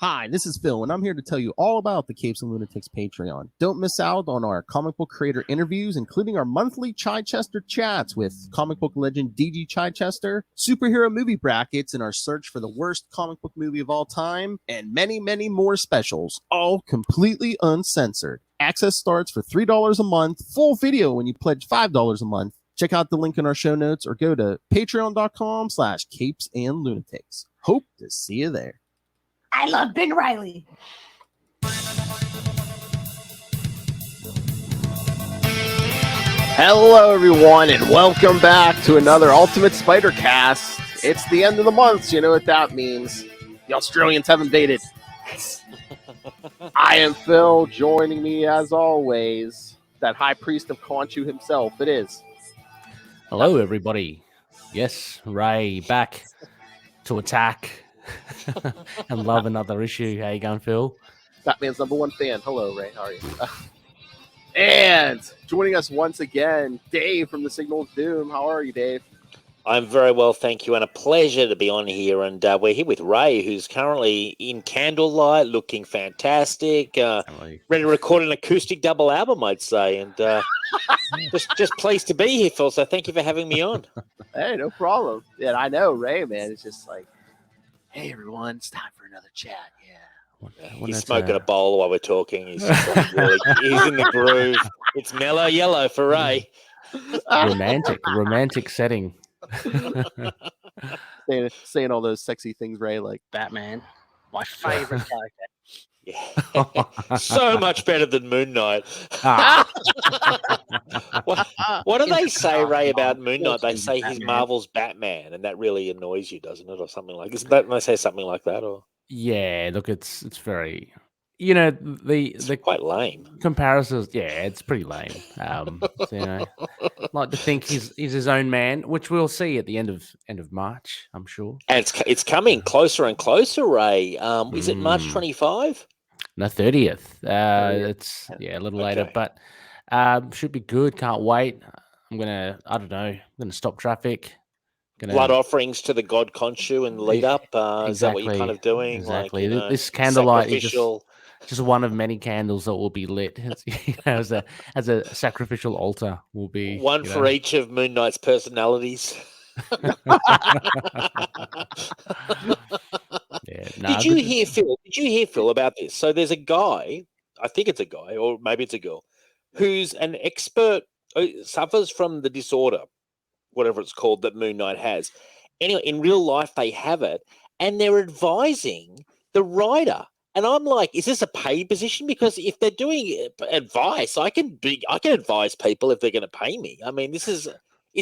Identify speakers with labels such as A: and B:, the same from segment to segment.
A: Hi, this is Phil, and I'm here to tell you all about the Capes and Lunatics Patreon. Don't miss out on our comic book creator interviews, including our monthly Chichester chats with comic book legend DG Chichester, superhero movie brackets in our search for the worst comic book movie of all time, and many, many more specials, all completely uncensored. Access starts for $3 a month, full video when you pledge $5 a month. Check out the link in our show notes or go to patreon.com/CapesandLunatics. Hope to see you there.
B: I love Ben Reilly.
A: Hello, everyone, and welcome back to another Ultimate Spider Cast. It's the end of the month, so you know what that means. The Australians have invaded. I am Phil, joining me as always, that High Priest of Conchu himself. It is.
C: Hello, everybody. Yes, Ray back to attack and love another issue. How you going, Phil?
A: Batman's #1 fan. Hello, Ray. How are you? And joining us once again, Dave from the Signal of Doom. How are you, Dave?
D: I'm very well, thank you, and a pleasure to be on here. And we're here with Ray, who's currently in candlelight, looking fantastic, ready to record an acoustic double album, I'd say. And just pleased to be here, Phil. So thank you for having me on.
A: Hey, no problem. Yeah, I know, Ray, man. It's just like, hey, everyone, it's time for another chat. Yeah.
D: He's smoking a bowl while we're talking. He's in the groove. It's mellow yellow for Ray.
C: Romantic setting.
A: saying all those sexy things, Ray, like
B: Batman, my favorite character.
D: Yeah. So much better than Moon Knight. What do they say, Ray, about Moon Knight? They say he's Marvel's Batman, and that really annoys you, doesn't it, or something like? Isn't that? They say something like that, or
C: Yeah, look, it's very, it's
D: quite lame
C: comparisons. Yeah, it's pretty lame. So, like to think he's his own man, which we'll see at the end of March, I'm sure.
D: And it's coming closer and closer, Ray. Is it March 25?
C: No, 30th. It's a little later, but should be good. Can't wait. I'm gonna stop traffic.
D: Blood offerings to the god Khonshu and lead up.
C: Exactly,
D: is that what you're kind of doing?
C: Exactly.
D: Like,
C: this candlelight is
D: sacrificial...
C: just one of many candles that will be lit as a sacrificial altar will be
D: one for each of Moon Knight's personalities. Did you hear, Phil, about this? So there's a guy, I think it's a guy, or maybe it's a girl, who's an expert, suffers from the disorder, whatever it's called, that Moon Knight has. Anyway, in real life, they have it, and they're advising the writer. And I'm like, is this a paid position? Because if they're doing advice, I can advise people if they're going to pay me. I mean, is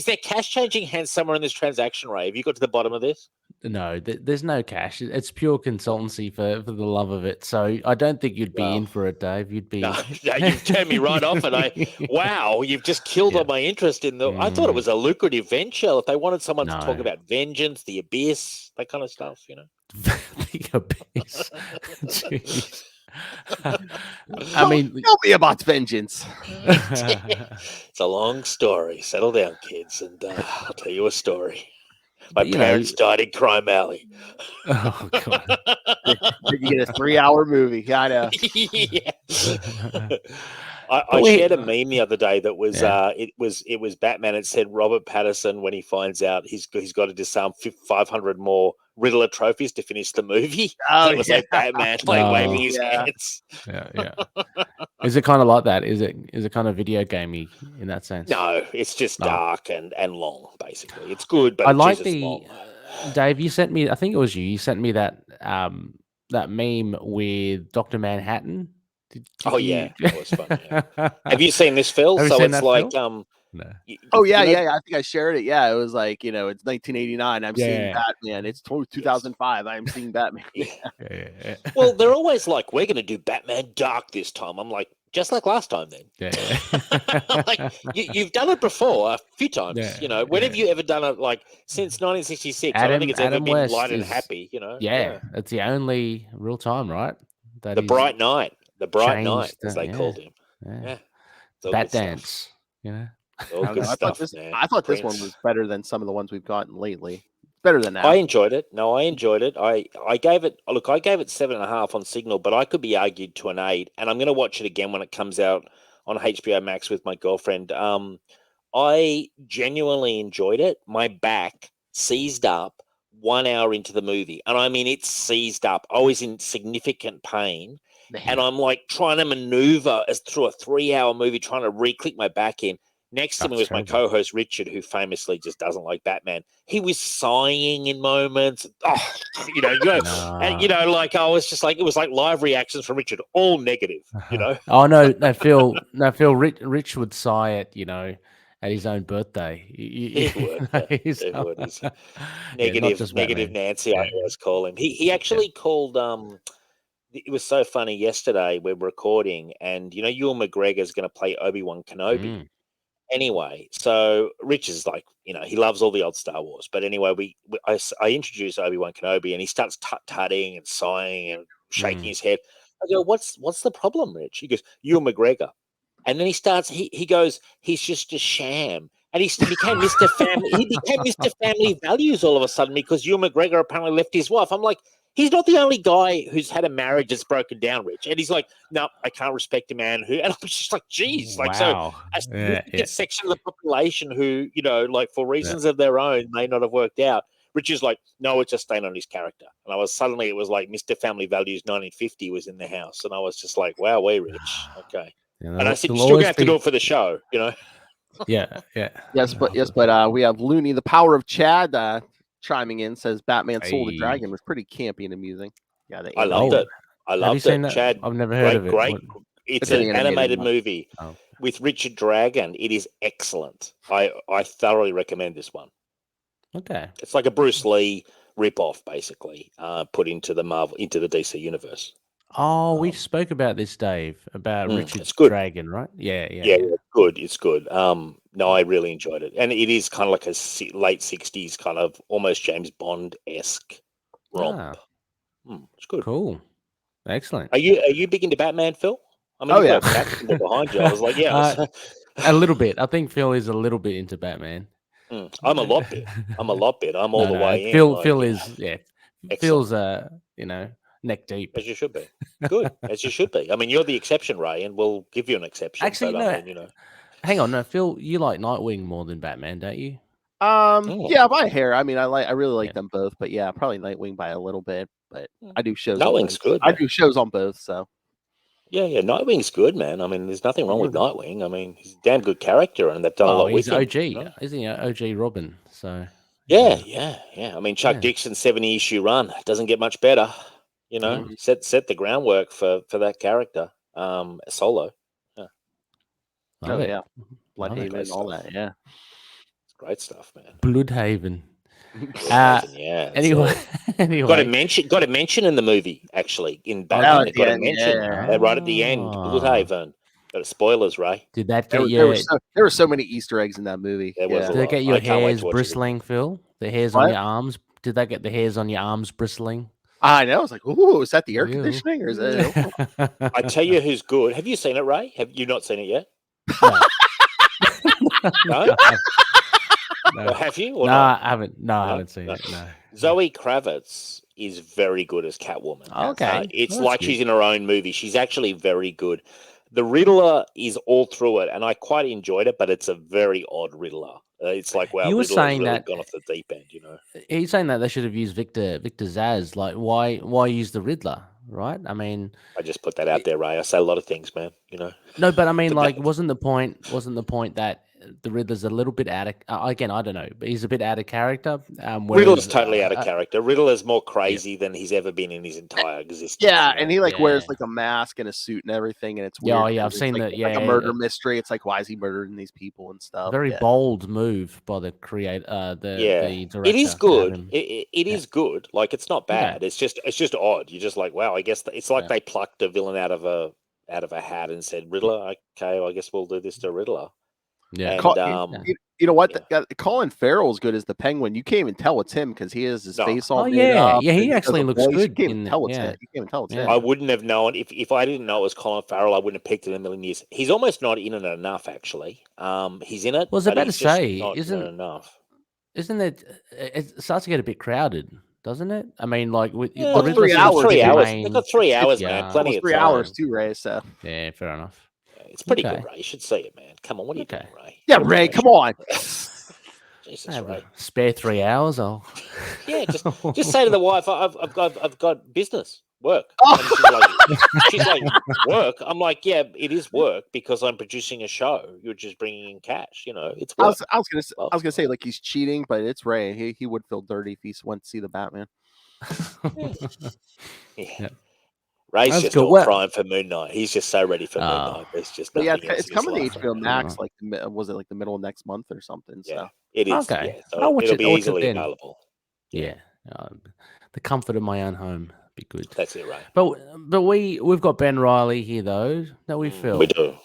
D: there cash changing hands somewhere in this transaction, Ray? Have you got to the bottom of this?
C: No, there's no cash. It's pure consultancy for the love of it. So I don't think you'd be in for it, Dave. You'd be.
D: No, you've turned me right off, and you've just killed all my interest in the. I thought it was a lucrative venture. If they wanted someone to talk about vengeance, the abyss, that kind of stuff,
C: The abyss. Jeez.
A: I mean, tell me about vengeance.
D: It's a long story. Settle down, kids, and I'll tell you a story. My parents died in Crime Alley.
C: Oh God!
A: You get a 3-hour movie. I know.
D: Yeah. I shared a meme the other day that was it was Batman. It said Robert Pattinson, when he finds out he's got to disarm 500 more Riddler trophies to finish the movie. It was like Batman waving his hands.
C: Yeah. Is it kind of like that? Is it kind of video gamey in that sense?
D: No, it's just dark and long. Basically, it's good, but
C: I like
D: long.
C: Dave. You sent me. I think it was you. You sent me that meme with Dr. Manhattan.
D: That was fun. Yeah. Have you seen this, Phil? It's like
C: No.
A: I think I shared it. Yeah, it was like, it's 1989. I'm seeing Batman. It's 2005. I'm seeing Batman.
C: Yeah.
D: Well, they're always like, we're going to do Batman Dark this time. I'm like, just like last time then.
C: Yeah.
D: Like, you've done it before a few times. When have you ever done it, like, since 1966? I don't think it's ever been light and happy,
C: Yeah, it's the only real time, right?
D: The Bright Night. The Bright Night, as they called him.
C: Yeah. Bat Dance,
D: All good stuff,
A: I thought this one was better than some of the ones we've gotten lately. Better than that.
D: I enjoyed it. No, I enjoyed it. I gave it 7.5 on Signal, but I could be argued to an 8, and I'm going to watch it again when it comes out on HBO Max with my girlfriend. I genuinely enjoyed it. My back seized up 1 hour into the movie, and I mean it seized up. I was in significant pain, and I'm like trying to maneuver as through a 3-hour movie, trying to re-click my back in. Next to me was my co-host Richard, who famously just doesn't like Batman. He was sighing in moments. Oh, and like I was just like, it was like live reactions from Richard, all negative.
C: Oh no, Phil. Rich would sigh at at his own birthday.
D: He would. He's negative
C: Batman.
D: Nancy. I always call him. He actually called. It was so funny yesterday. We're recording, and Ewan McGregor's going to play Obi-Wan Kenobi. Anyway, so Rich is like, he loves all the old Star Wars. But anyway, I introduce Obi-Wan Kenobi, and he starts tut-tutting and sighing and shaking his head. I go, what's the problem, Rich? He goes, Ewan McGregor. And then he starts, he goes, he's just a sham. And he became Mr. Family. He became Mr. Family Values all of a sudden because Ewan McGregor apparently left his wife. I'm like, he's not the only guy who's had a marriage that's broken down, Rich. And he's like, no, I can't respect a man who. And I'm just like, geez, like so a significant section of the population who, like for reasons of their own, may not have worked out. Rich is like, no, it's just staying on his character. And it was like Mr. Family Values 1950 was in the house, and I was just like, wow, we're Rich, okay. And I said, you're still gonna have to do it for the show,
C: Yeah.
A: Yes, but we have Looney, the power of Chad, chiming in, says Batman Soul the Dragon was pretty campy and amusing. Yeah,
D: I loved it. I loved it. Chad,
C: I've never heard of it.
D: Great. It's an animated movie with Richard Dragon. It is excellent. I thoroughly recommend this one.
C: Okay.
D: It's like a Bruce Lee ripoff, basically, put into the DC universe.
C: Oh, we spoke about this, Dave, about Richard Dragon, right? Yeah.
D: It's good. No, I really enjoyed it, and it is kind of like a late '60s kind of almost James Bond-esque romp. It's good.
C: Cool, excellent.
D: Are you big into Batman, Phil? I mean, you got behind you. I was like,
C: a little bit. I think Phil is a little bit into Batman.
D: I'm a lot bit. I'm all the way in.
C: Phil is Phil's neck deep.
D: As you should be. Good. As you should be. I mean, you're the exception, Ray, and we'll give you an exception.
C: Actually, no. Hang on, no, Phil, you like Nightwing more than Batman, don't you?
A: Yeah, by a hair. I mean, I really like them both, but yeah, probably Nightwing by a little bit. But I do shows.
D: Nightwing's good.
A: I do shows on both, so.
D: Yeah, Nightwing's good, man. I mean, there's nothing wrong with Nightwing. I mean, he's a damn good character, and they've done a lot with him.
C: He's OG, isn't he? OG Robin. So.
D: Yeah. I mean, Chuck Dixon's 70-issue run doesn't get much better. Set the groundwork for that character. Solo. Yeah.
A: Bloodhaven and all that. Yeah.
D: It's great stuff, man.
C: Bloodhaven.
D: Anyway, got a mention in the movie actually in Batman. Got a mention right at the end. Bloodhaven. Got spoilers, Ray.
C: Did that get you?
A: There were so many Easter eggs in that movie.
D: Did
C: that get your hairs bristling, Phil? The hairs on your arms. Did that get the hairs on your arms bristling?
A: I know. I was like, "Ooh, is that the air conditioning, or is it?"
D: I tell you, who's good. Have you seen it, Ray? Have you not seen it yet? No. No. Have you?
C: No, I haven't. No, I haven't seen it. No.
D: Zoe Kravitz is very good as Catwoman.
C: Okay,
D: it's like good. She's in her own movie. She's actually very good. The Riddler is all through it, and I quite enjoyed it. But it's a very odd Riddler. It's like, wow,
C: you were
D: Riddler's
C: saying
D: really
C: that
D: gone off the deep end.
C: He's saying that they should have used Victor Zsasz. Like, why use the Riddler? Right? I mean,
D: I just put that out there, Ray. I say a lot of things, man.
C: No, but I mean, wasn't the point that the Riddler's a little bit out of again, I don't know, but he's a bit out of character.
D: Riddler's totally out of character. Riddler's more crazy than he's ever been in his entire existence.
A: Yeah, and he wears like a mask and a suit and everything, and it's weird.
C: I've seen that. Yeah,
A: like a murder mystery. It's like, why is he murdering these people and stuff?
C: Very bold move by the creator. The director.
D: It is good. It is good. Like, it's not bad. It's just odd. You're just like, wow. I guess it's like they plucked a villain out of a hat and said, Riddler. Okay, well, I guess we'll do this to Riddler.
C: Yeah.
D: And,
A: you know what? Colin Farrell's good as the Penguin. You can't even tell it's him because he has his face all
C: made up. Yeah, he actually looks good.
A: You can't even tell it's him. You can't even tell it's him.
D: I wouldn't have known if I didn't know it was Colin Farrell. I wouldn't have picked it in a million years. He's almost not in it enough, actually. He's in it.
C: Well, I was about to say,
D: isn't enough.
C: isn't it? It starts to get a bit crowded, doesn't it? I mean, like with
D: Yeah,
A: Well,
C: the
A: it's
C: original
A: 3
C: series,
A: hours.
D: 3
C: the
D: hours. They've
C: main-
D: got 3 hours,
C: yeah.
D: man. Plenty
A: Almost
D: of
A: 3
D: time.
A: hours too, Ray. So
C: Yeah, fair enough.
D: Yeah, it's pretty
C: Okay.
D: good, Ray. You should see it, man. Come on, what are you
C: Okay.
D: doing, Ray?
A: yeah,
D: Get a
A: Ray,
D: promotion.
A: come on.
D: Jesus,
C: I have
D: Ray.
C: a spare 3 hours. I'll
D: Yeah, just say to the wife, I've got business, work.
A: Oh.
D: And she's like, work. I'm like, yeah, it is work because I'm producing a show. You're just bringing in cash. You know, it's
A: I
D: work.
A: was gonna say like he's cheating, but it's Ray. He would feel dirty if he went to see the Batman.
D: Yeah.
C: Yeah.
D: Ray's
C: That's
D: just
C: good.
D: all
C: Well-
D: crying for Moon Knight. He's just so ready for Moon Knight. There's just
A: But yeah,
D: nothing else
A: it's
D: in his
A: coming to
D: life.
A: HBO Max.
C: Oh.
A: Like was it like the middle of next month or something?
D: Yeah,
A: So
D: it is.
C: Okay.
D: Yeah, so
C: I'll watch
D: it'll
C: it-
D: be
C: I'll watch it
D: easily
C: then.
D: available.
C: Yeah. The comfort of my own home be good.
D: That's it, Ray.
C: But we've got Ben Reilly here though. That we feel.
D: We do.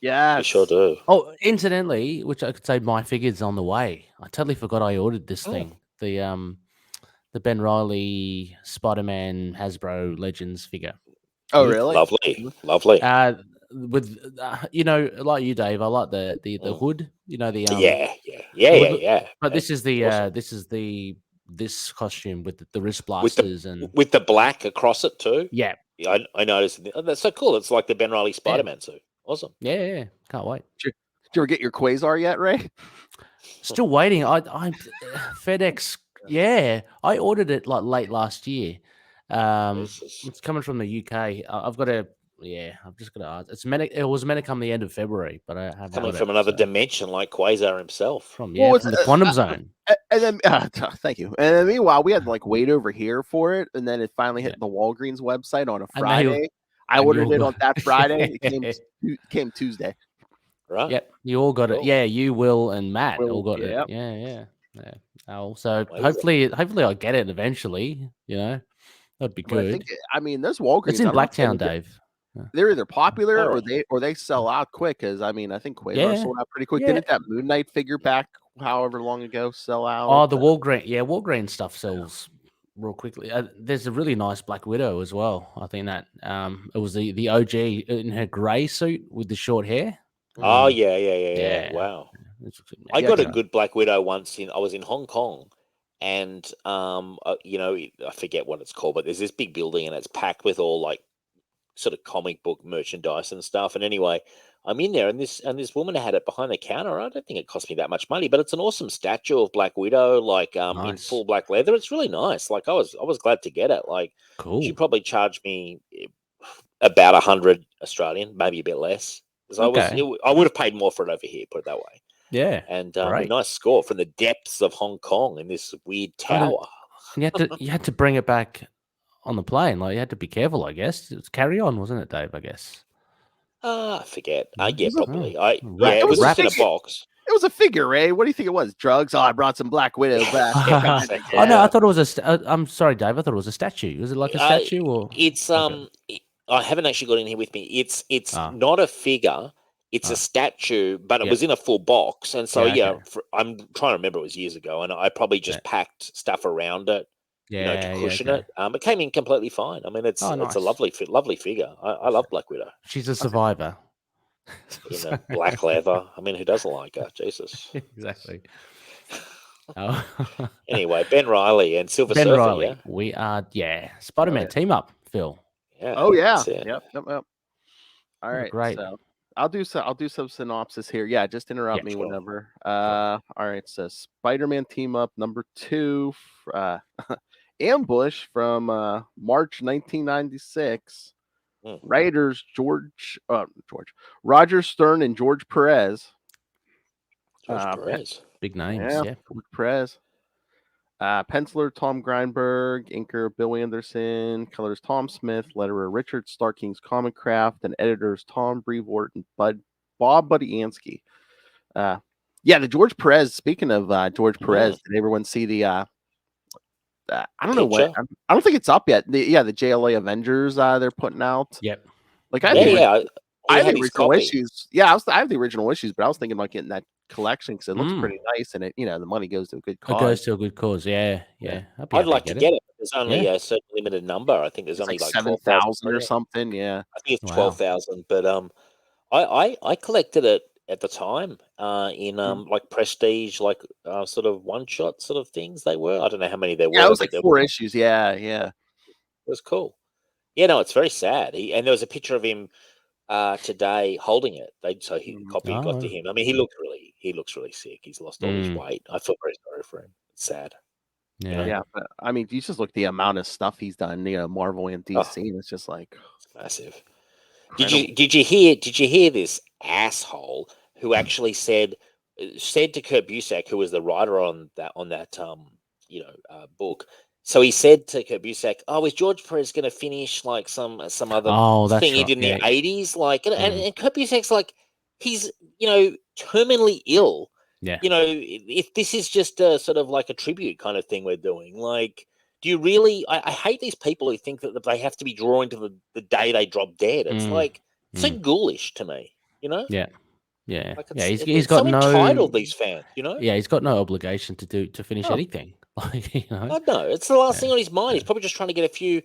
A: yeah,
D: We sure do.
C: Oh, incidentally, which I could say my figure's on the way. I totally forgot I ordered this
D: Oh.
C: thing. The Ben Reilly Spider-Man Hasbro Legends figure.
A: Oh, really?
D: Lovely.
C: With like you, Dave, I like the hood. You know the
D: yeah.
C: But this is
D: awesome.
C: this costume with the wrist blasters and
D: with the black across it too.
C: yeah,
D: I noticed. That's so cool. It's like the Ben Reilly Spider-Man suit. Awesome.
C: yeah. Can't wait.
A: Did you ever get your Quasar yet, Ray?
C: Still waiting. I FedEx. Yeah, I ordered it like late last year. It's coming from the UK. I've got to. Yeah, I've just got to ask. It was meant to come the end of February, but I haven't.
D: Coming
C: got
D: from
C: it,
D: another
C: so.
D: dimension like Quasar himself.
C: From
A: Well,
C: from the quantum zone.
A: And then thank you. And then meanwhile, we had to like wait over here for it, and then it finally hit the Walgreens website on a
C: And now
A: Friday. I ordered it on that Friday. It came Tuesday.
D: Right.
C: Yep, you all got it.
D: Cool.
C: Yeah, you, Will, and Matt all got
A: yep.
C: it. Yeah. So
D: Amazing.
C: hopefully I'll get it eventually. You know, that'd be
A: But
C: good.
A: I mean, those Walgreens.
C: It's in
A: I don't know if
C: Blacktown, Dave.
A: they're either popular
D: Oh.
A: or they sell out quick. Because I mean, I think Quasar
C: Yeah.
A: sold out pretty quick.
C: Yeah.
A: Didn't that Moon Knight figure back however long ago sell out?
C: Oh, the Walgreens stuff sells real quickly. There's a really nice Black Widow as well. I think that it was the OG in her grey suit with the short hair.
D: Oh yeah. Wow. I got a good Black Widow once. I was in Hong Kong, and I forget what it's called, but there's this big building, and it's packed with all like sort of comic book merchandise and stuff. And anyway, I'm in there, and this woman had it behind the counter. I don't think it cost me that much money, but it's an awesome statue of Black Widow, like in
C: Nice.
D: full black leather. It's really nice. Like I was glad to get it. Like
C: Cool.
D: she probably charged me about 100 Australian, maybe a bit less.
C: Okay.
D: I would have paid more for it over here, put it that way.
C: Yeah.
D: And a
C: Great.
D: nice score from the depths of Hong Kong in this weird tower.
C: And you had to bring it back on the plane. Like you had to be careful, I guess. It was carry on, wasn't it, Dave? I guess.
D: I forget. Yeah,
A: Was it?
D: probably.
C: Right.
D: It was just in a
A: Wrapped.
D: box.
A: It was a figure, Ray. What do you think it was? Drugs? Oh, I brought some Black Widow back.
C: Oh no, I thought it was I'm sorry, Dave. I thought it was a statue. Was it like a statue or?
D: It's
C: Okay.
D: I haven't actually got in here with me. It's
C: Ah.
D: not a figure. It's a statue, but it
C: Yeah.
D: was in a full box. And so
C: Yeah, okay.
D: I'm trying to remember. It was years ago, and I probably just packed stuff around it.
C: Yeah,
D: to cushion
C: okay.
D: it. It came in completely fine. I mean, it's
C: nice.
D: a lovely figure. I love Black Widow
C: She's a survivor.
D: in the black leather. I mean, who doesn't like her? Jesus.
C: Exactly. Oh.
D: Anyway, Ben Reilly and Silver
C: Ben
D: Surfer.
C: Reilly.
D: Yeah.
C: We are Spider-Man team up, Phil.
D: Yeah.
A: Oh yeah.
D: that's it.
A: Yep. All right.
C: Great.
A: So I'll do some synopsis here. Yeah, just interrupt me
D: sure.
A: whenever. All right. So Spider-Man team up number 2, Ambush from March 1996. Writers Roger Stern and George Perez.
D: Perez.
C: Big names.
A: Yeah,
C: Yeah.
A: George Perez. Penciler Tom Greinberg, inker Bill Anderson, colors Tom Smith, letterer Richard Starking's Comic Craft, and editors Tom Brevoort and Bob Budiansky. The George Perez. Speaking of George Perez, did everyone see the? I don't know what. I don't think it's up yet. The JLA Avengers they're putting out.
C: Yep.
A: Like
D: I
A: have the original issues. Yeah, I have the original issues, but I was thinking about getting that collection because it looks pretty nice, and the money goes to a good cause.
C: It goes to a good cause. Yeah.
D: I'd like to get it. There's only a certain limited number. I think there's only like
A: 7,000 or something. Yeah,
D: I think it's 12,000. But I collected it at the time in like prestige, like sort of one shot sort of things. They were. I don't know how many there were.
A: Yeah, it was
D: but
A: like 4 issues. Yeah.
D: it was cool. Yeah, no, it's very sad. And there was a picture of him today holding it. He copy got to
C: Oh.
D: him. I mean, he looks really sick. He's lost all his weight. I feel very sorry for him. It's sad.
C: Yeah.
A: Yeah, but I mean, you just look at the amount of stuff he's done, Marvel and DC, and it's just like
D: It's massive.
A: incredible.
D: Did you hear this asshole who actually said to Kurt Busiek, who was the writer on that book? So he said to Kurt Busiek, "Oh, is George Perez going to finish like some other
C: that's
D: thing he
C: right,
D: did in
C: yeah.
D: the '80s?" Like, and Kurt Busiek's like, he's terminally ill.
C: Yeah.
D: If this is just a sort of like a tribute kind of thing we're doing, like, do you really? I hate these people who think that they have to be drawing to the day they drop dead. It's like so ghoulish to me,
C: Yeah. Yeah.
D: Like
C: Yeah. He's
D: it's
C: got
D: so
C: no
D: entitled, these fans,
C: Yeah, he's got no obligation to finish
D: Oh.
C: anything. Like,
D: I know it's the last thing on his mind. He's probably just trying to get a few,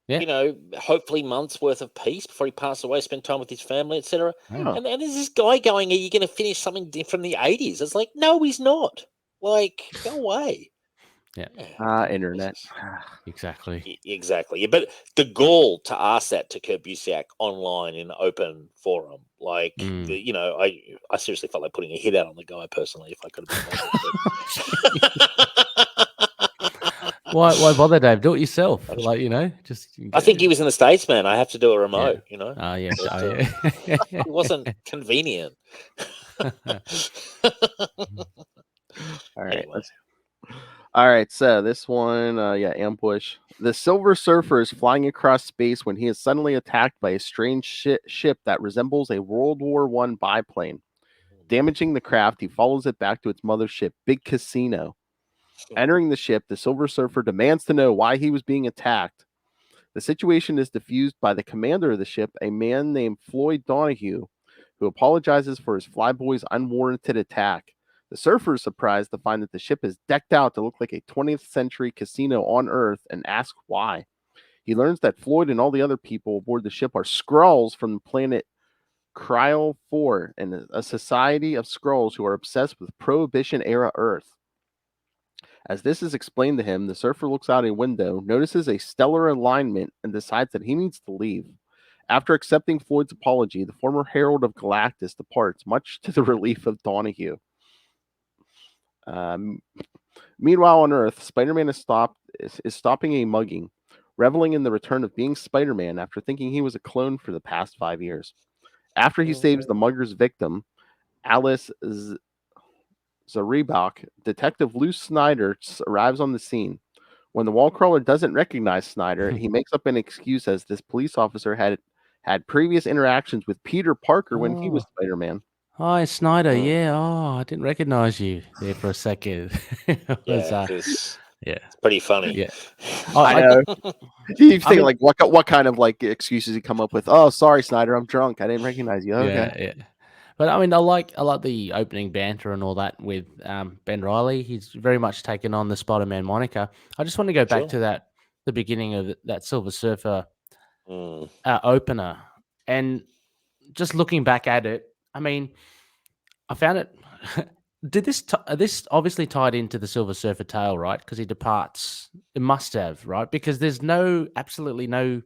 C: Yeah.
D: hopefully months worth of peace before he passes away, spend time with his family, etc.
A: Oh.
D: And there's this guy going, "Are you going to finish something from the '80s?" It's like, no, he's not. Like, go away.
C: Yeah.
A: Internet.
C: Exactly.
D: Exactly. Yeah, but the gall to ask that to Kurt Busiek online in an open forum, like, I seriously felt like putting a hit out on the guy personally if I could have been
C: Why bother, Dave? Do it yourself. Like, just.
D: I think he was in the States, man. I have to do it remote,
C: Yeah.
D: It wasn't convenient.
A: All right.
D: Anyway.
A: All right, so this one, ambush. The Silver Surfer is flying across space when he is suddenly attacked by a strange ship that resembles a World War I biplane. Damaging the craft, he follows it back to its mothership, Big Casino. Entering the ship, the Silver Surfer demands to know why he was being attacked. The situation is diffused by the commander of the ship, a man named Floyd Donahue, who apologizes for his flyboy's unwarranted attack. The Surfer is surprised to find that the ship is decked out to look like a 20th century casino on Earth and asks why. He learns that Floyd and all the other people aboard the ship are Skrulls from the planet Kryl 4, and a society of Skrulls who are obsessed with Prohibition-era Earth. As this is explained to him, the Surfer looks out a window, notices a stellar alignment, and decides that he needs to leave. After accepting Floyd's apology, the former Herald of Galactus departs, much to the relief of Donahue. Meanwhile, on Earth, Spider-Man is stopping a mugging, reveling in the return of being Spider-Man after thinking he was a clone for the past 5 years. After he saves the mugger's victim, Alice Zarebach, Detective Lou Snyder arrives on the scene. When the wall crawler doesn't recognize Snyder, he makes up an excuse as this police officer had previous interactions with Peter Parker when he was Spider-Man.
C: Hi, Snyder. Yeah. Oh, I didn't recognize you there for a second.
D: It's
C: Yeah.
D: pretty funny.
C: Yeah.
A: I know. You think like what kind of like excuses he come up with? Oh, sorry, Snyder, I'm drunk. I didn't recognize you. Okay.
C: Yeah. But I mean, I like the opening banter and all that with Ben Reilly. He's very much taken on the Spider-Man moniker. I just want to go back to the beginning of that Silver Surfer opener, and just looking back at it. I mean, I found it. Did this obviously tied into the Silver Surfer tale, right? Because he departs. It must have, right? Because there's absolutely no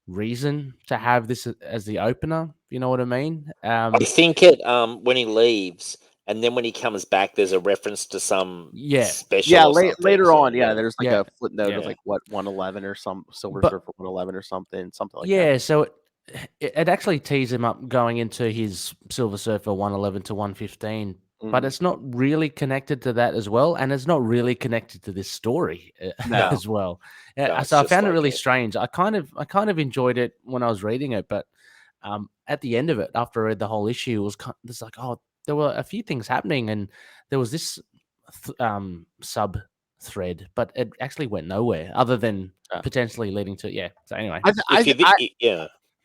C: reason to have this as the opener. You know what I mean?
D: I think it when he leaves, and then when he comes back, there's a reference to some special.
A: Yeah,
D: later
A: on. Yeah, there's like a footnote of like 111 or some Silver Surfer 111 or something like that.
C: Yeah, so it actually tees him up going into his Silver Surfer 111 to 115, but it's not really connected to that as well, and it's not really connected to this story as well. So I found it really strange. I kind of enjoyed it when I was reading it, but at the end of it, after I read the whole issue, it was like, oh, there were a few things happening, and there was this sub thread, but it actually went nowhere other than potentially leading to So anyway,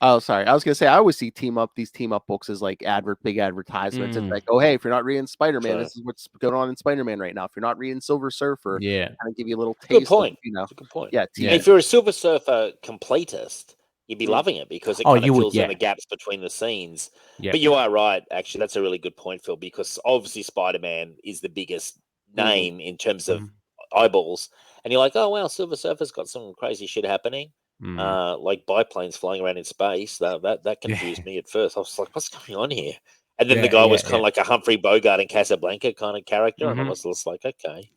A: Oh, sorry. I was gonna say I always see these team up books as like big advertisements. It's like, oh hey, if you're not reading Spider-Man, this is what's going on in Spider-Man right now. If you're not reading Silver Surfer, kind of give you a little taste.
D: Good point.
A: Of,
D: Good point.
A: Yeah.
D: If you're a Silver Surfer completist, you'd be loving it because it
C: Oh,
D: kind
C: you
D: of
C: would,
D: fills in
C: yeah.
D: the gaps between the scenes.
C: Yeah.
D: But you are right, actually. That's a really good point, Phil, because obviously Spider-Man is the biggest name in terms of eyeballs. And you're like, oh, wow, Silver Surfer's got some crazy shit happening. Like biplanes flying around in space. That confused me at first. I was like, what's going on here? And then the guy was kind of like a Humphrey Bogart in Casablanca kind of character. And I was just like, okay,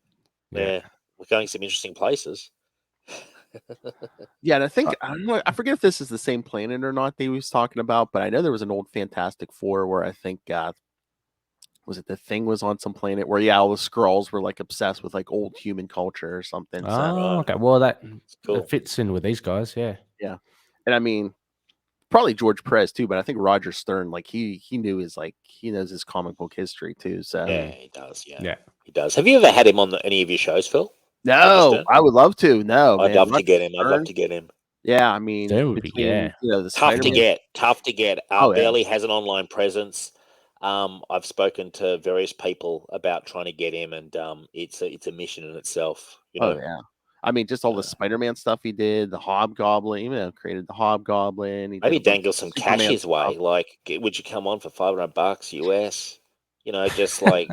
D: yeah, we're going some interesting places.
A: Yeah, and I think I forget if this is the same planet or not that he was talking about, but I know there was an old Fantastic Four where I think was it the Thing was on some planet where all the Skrulls were like obsessed with like old human culture or something. So
C: Oh, okay. Well, that
D: cool.
C: fits in with these guys. Yeah.
A: Yeah, and I mean probably George Perez too, but I think Roger Stern like he knew he knows his comic book history too. So
D: Yeah, he does.
C: Yeah.
D: He does. Have you ever had him on any of your shows, Phil?
A: no, I would love to. No,
D: I'd
A: man,
D: love to get him.
A: Stern,
D: I'd love to get him.
A: Yeah, I mean,
C: That would be,
A: between the
D: Tough to
A: Spider-Man.
D: get. Tough to get.
A: Oh, yeah.
D: Barely has an online presence. I've spoken to various people about trying to get him, and it's a mission in itself. You know?
A: Oh yeah, I mean, just all the Spider-Man stuff he did, the Hobgoblin, created the Hobgoblin. He
D: Maybe
A: did a bunch
D: dangle
A: of
D: some
A: Superman
D: cash his way.
A: stuff.
D: Like, would you come on for $500 US? You know, just like,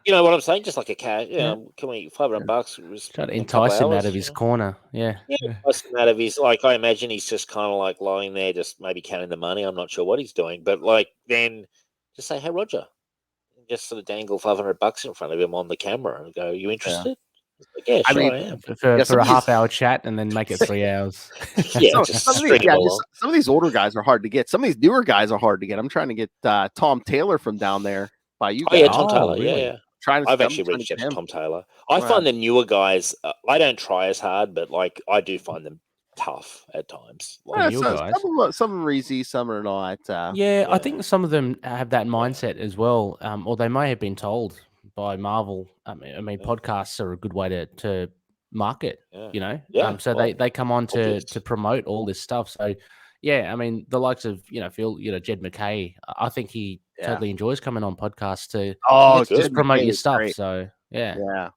D: you know what I'm saying? Just like a cash. Can we $500?
C: Try to entice him out of his corner. Yeah.
D: Entice him out of his. Like, I imagine he's just kind of like lying there, just maybe counting the money. I'm not sure what he's doing, but like, then just say, "Hey, Roger," just sort of dangle $500 in front of him on the camera and go, "You interested?" Like, yeah,
A: I
D: sure,
A: mean,
D: I am.
C: For a half-hour chat and then make it 3 hours.
D: Yeah, just string him along.
A: Some of these older guys are hard to get. Some of these newer guys are hard to get. I'm trying to get Tom Taylor from down there by you
D: Oh
A: guys.
D: yeah, Tom Taylor.
C: really?
D: Yeah.
A: I've
D: I've actually reached out to Tom Taylor. I find the newer guys. I don't try as hard, but like I do find them tough at times. Like,
C: new guys.
A: Some of them are easy, some are not.
C: Yeah, I think some of them have that mindset as well, or they may have been told by Marvel. I mean, podcasts are a good way to market. You know, so they come on to promote all this stuff. So yeah, I mean, the likes of Phil, Jed McKay. I think he totally enjoys coming on podcasts to just promote your stuff.
A: Great.
C: So yeah.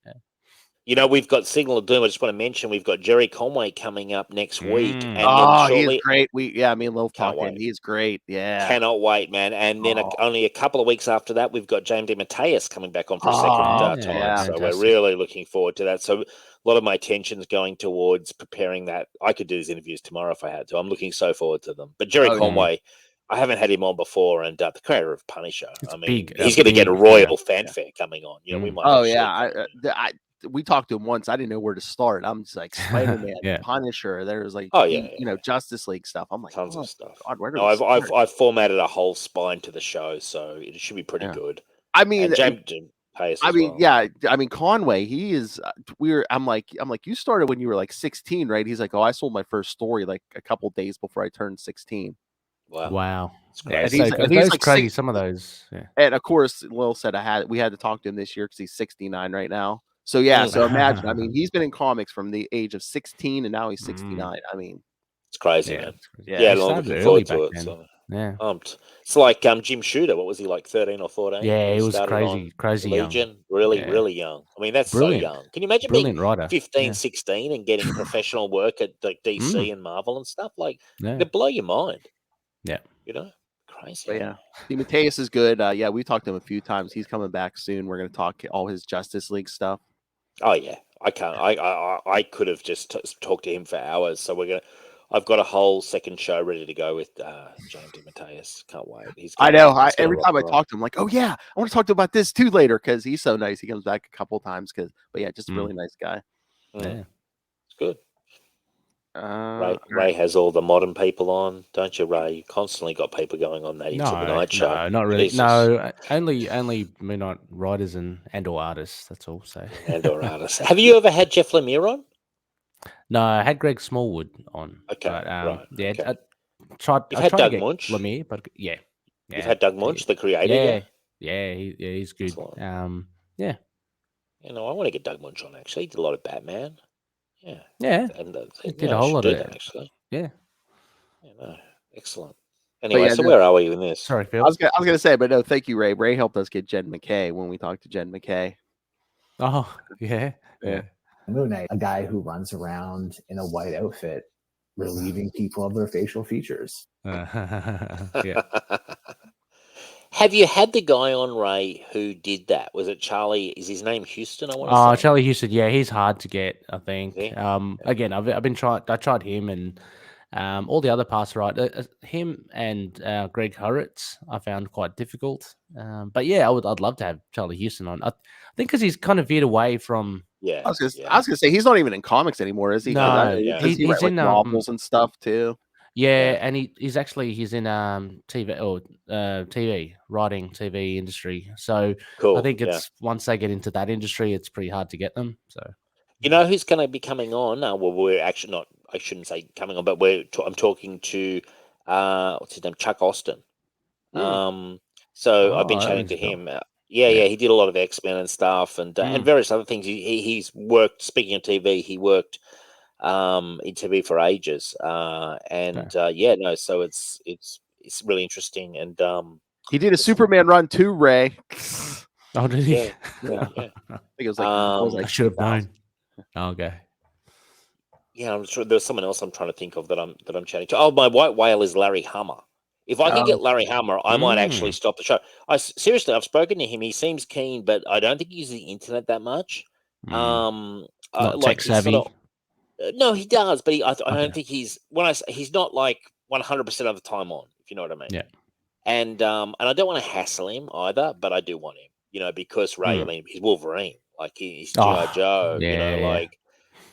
D: You know, we've got Signal of Doom. I just want to mention we've got Jerry Conway coming up next week, and then shortly,
A: he's great. Me and Lil talking. He's great. Yeah,
D: cannot wait, man. And then only a couple of weeks after that, we've got James DeMatteis coming back on for a second time.
A: Yeah,
D: so we're really looking forward to that. So a lot of my attention's going towards preparing that. I could do these interviews tomorrow if I had to. I'm looking so forward to them. But Jerry Conway, I haven't had him on before, and the creator of Punisher. I mean, he's going to get a royal fanfare coming on. You know, we might.
A: We talked to him once. I didn't know where to start. I'm just like Spider-Man, Punisher. There's like, Justice League stuff. I'm like,
D: tons of stuff.
A: God, where do
D: I've formatted a whole spine to the show, so it should be pretty good.
A: I mean,
D: James Pace. I
A: mean, Conway. He is. I'm like, you started when you were like 16, right? He's like, I sold my first story like a couple days before I turned 16.
C: Wow.
A: Yeah,
C: he's like crazy. Some of those. Yeah.
A: And of course, Lil said we had to talk to him this year because he's 69 right now. So so imagine. I mean, he's been in comics from the age of 16, and now he's 69. I mean,
D: it's crazy, man.
A: Yeah,
D: I'm looking forward to it. So.
C: Yeah,
D: it's like Jim Shooter. What was he like, 13 or 14?
C: Yeah, he was crazy
D: Legion,
C: young.
D: Really young. I mean, that's
C: brilliant.
D: So young. Can you imagine being 15, 16 and getting professional work at like DC and Marvel and stuff? Like, it'd blow your mind.
C: Yeah,
D: crazy.
A: But DeMatteis is good. We talked to him a few times. He's coming back soon. We're going to talk all his Justice League stuff.
D: Oh yeah, I can't. I could have just talked to him for hours. So I've got a whole second show ready to go with James DeMatteis. Can't wait.
A: I know. Every time I talk to him, I'm like, oh yeah, I want to talk to him about this too later because he's so nice. He comes back a couple times just a really nice guy.
D: Yeah, it's good. Ray has all the modern people on, don't you, Ray? You constantly got people going on that into the night show.
C: No, not really. Jesus. No, only not writers and or artists. That's all. So
D: and or artists. Have you ever had Jeff Lemire on?
C: No, I had Greg Smallwood on.
D: Okay,
C: but,
D: right.
C: I tried.
D: You've had Doug Munch,
C: Lemire, but
D: you've had Doug Munch, the creator.
C: He's good.
D: Excellent.
C: Yeah.
D: I want to get Doug Munch on. Actually, he did a lot of Batman.
C: Yeah,
D: and
C: he did a whole lot of that
D: actually.
C: Yeah.
D: Excellent. Anyway, so where are we in this?
C: Sorry, Phil.
A: I was gonna say, but no, thank you, Ray. Ray helped us get Jed McKay when we talked to Jed McKay.
C: Oh, yeah.
E: Moon Knight, a guy who runs around in a white outfit relieving people of their facial features.
C: Yeah.
D: Have you had the guy on, Ray, who did that? Was it Charlie? Is his name Houston? I want to
C: Oh,
D: say.
C: Charlie Houston, yeah, he's hard to get, I think.
D: Is he?
C: Again, I've been I tried him and all the other pass right. Him and Greg Hurwitz, I found quite difficult. But yeah, I'd love to have Charlie Houston on. I think because he's kind of veered away from.
D: Yeah.
A: I was gonna say he's not even in comics anymore, is he? 'Cause
C: No,
D: yeah.
A: does he
C: he's
A: write, like,
C: in
A: novels and stuff too?
C: Yeah, and he's in TV or TV writing, TV industry. So
D: Cool.
C: I think
D: yeah.
C: it's once they get into that industry, it's pretty hard to get them. So
D: You know who's going to be coming on? Well, we're actually not. I shouldn't say coming on, but I'm talking to what's his name, Chuck Austin. So I've been
C: Oh, that
D: chatting
C: rings
D: to
C: a bell.
D: him. Yeah, he did a lot of X-Men and stuff, and various other things. He's worked. Speaking of TV, he worked in TV for ages, yeah, no. So it's really interesting, and
A: He did a Superman run too, Ray.
C: Oh, did he?
D: yeah,
A: Yeah.
D: yeah.
A: I think it was like
C: I should have
A: 2000.
C: known. Okay.
D: Yeah, I'm sure there's someone else I'm trying to think of that I'm chatting to. Oh, my white whale is Larry Hummer. If I could get Larry Hummer, I might actually stop the show. Seriously, I've spoken to him. He seems keen, but I don't think he uses the internet that much.
C: Not
D: Like
C: tech savvy.
D: no, he does, but I don't think he's he's not like 100% of the time on. If you know what I mean.
C: Yeah.
D: And I don't want to hassle him either, but I do want him. Because Ray, I mean, he's Wolverine, like he's G.I. Joe. Like.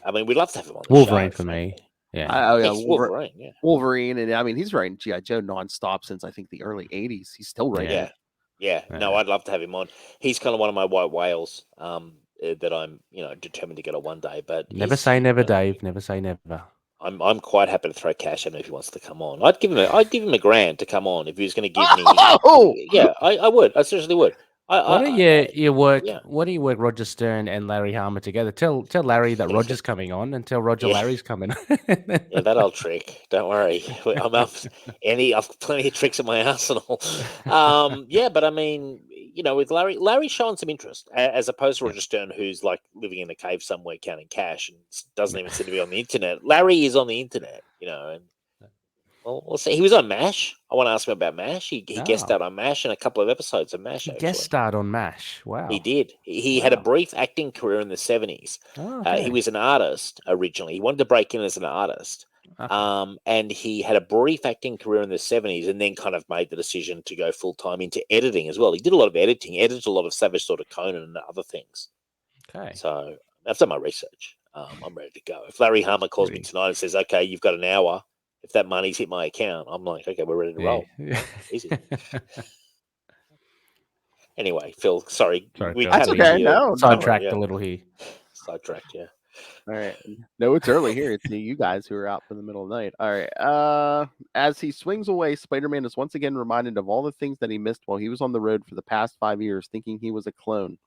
D: I mean, we'd love to have him on the
C: Wolverine
D: show,
C: for me. Yeah.
D: Wolverine. Yeah.
A: Wolverine, and I mean, he's writing G.I. Joe nonstop since I think the early '80s. He's still writing.
D: Yeah. Yeah. No, I'd love to have him on. He's kind of one of my white whales that I'm, determined to get on one day. But
C: Never say never, Dave. Never say never.
D: I'm quite happy to throw cash at him if he wants to come on. I'd give him $1,000 to come on if he was going to give me. Yeah, I would. I seriously would.
C: Why don't you work? Why don't you work Roger Stern and Larry Harmer together? Tell Larry that Roger's coming on, and tell Roger Larry's coming.
D: Yeah, that old trick. Don't worry, I'm up. I've plenty of tricks in my arsenal. Yeah, but I mean, with Larry's showing some interest as opposed to Roger Stern, who's like living in a cave somewhere counting cash and doesn't even seem to be on the internet. Larry is on the internet, and. Well, we'll see. He was on MASH. I want to ask him about MASH. He guest starred on MASH in a couple of episodes of MASH.
C: Guest starred on MASH. Wow.
D: He did. He had a brief acting career in the 70s.
C: Oh, okay.
D: He was an artist originally. He wanted to break in as an artist. Okay. And he had a brief acting career in the 70s and then kind of made the decision to go full-time into editing as well. He did a lot of editing, edited a lot of Savage Sword of Conan and other things.
C: Okay.
D: So I've done my research. I'm ready to go. If Larry Harmer calls me tonight and says, okay, you've got an hour, if that money's hit my account, I'm like, okay, we're ready to roll. Easy. Anyway, Phil, sorry.
A: That's okay. No,
C: sidetracked a little here.
D: Sidetracked, yeah.
A: All right. No, it's early here. It's you guys who are out for the middle of the night. All right. As he swings away, Spider-Man is once again reminded of all the things that he missed while he was on the road for the past 5 years, thinking he was a clone.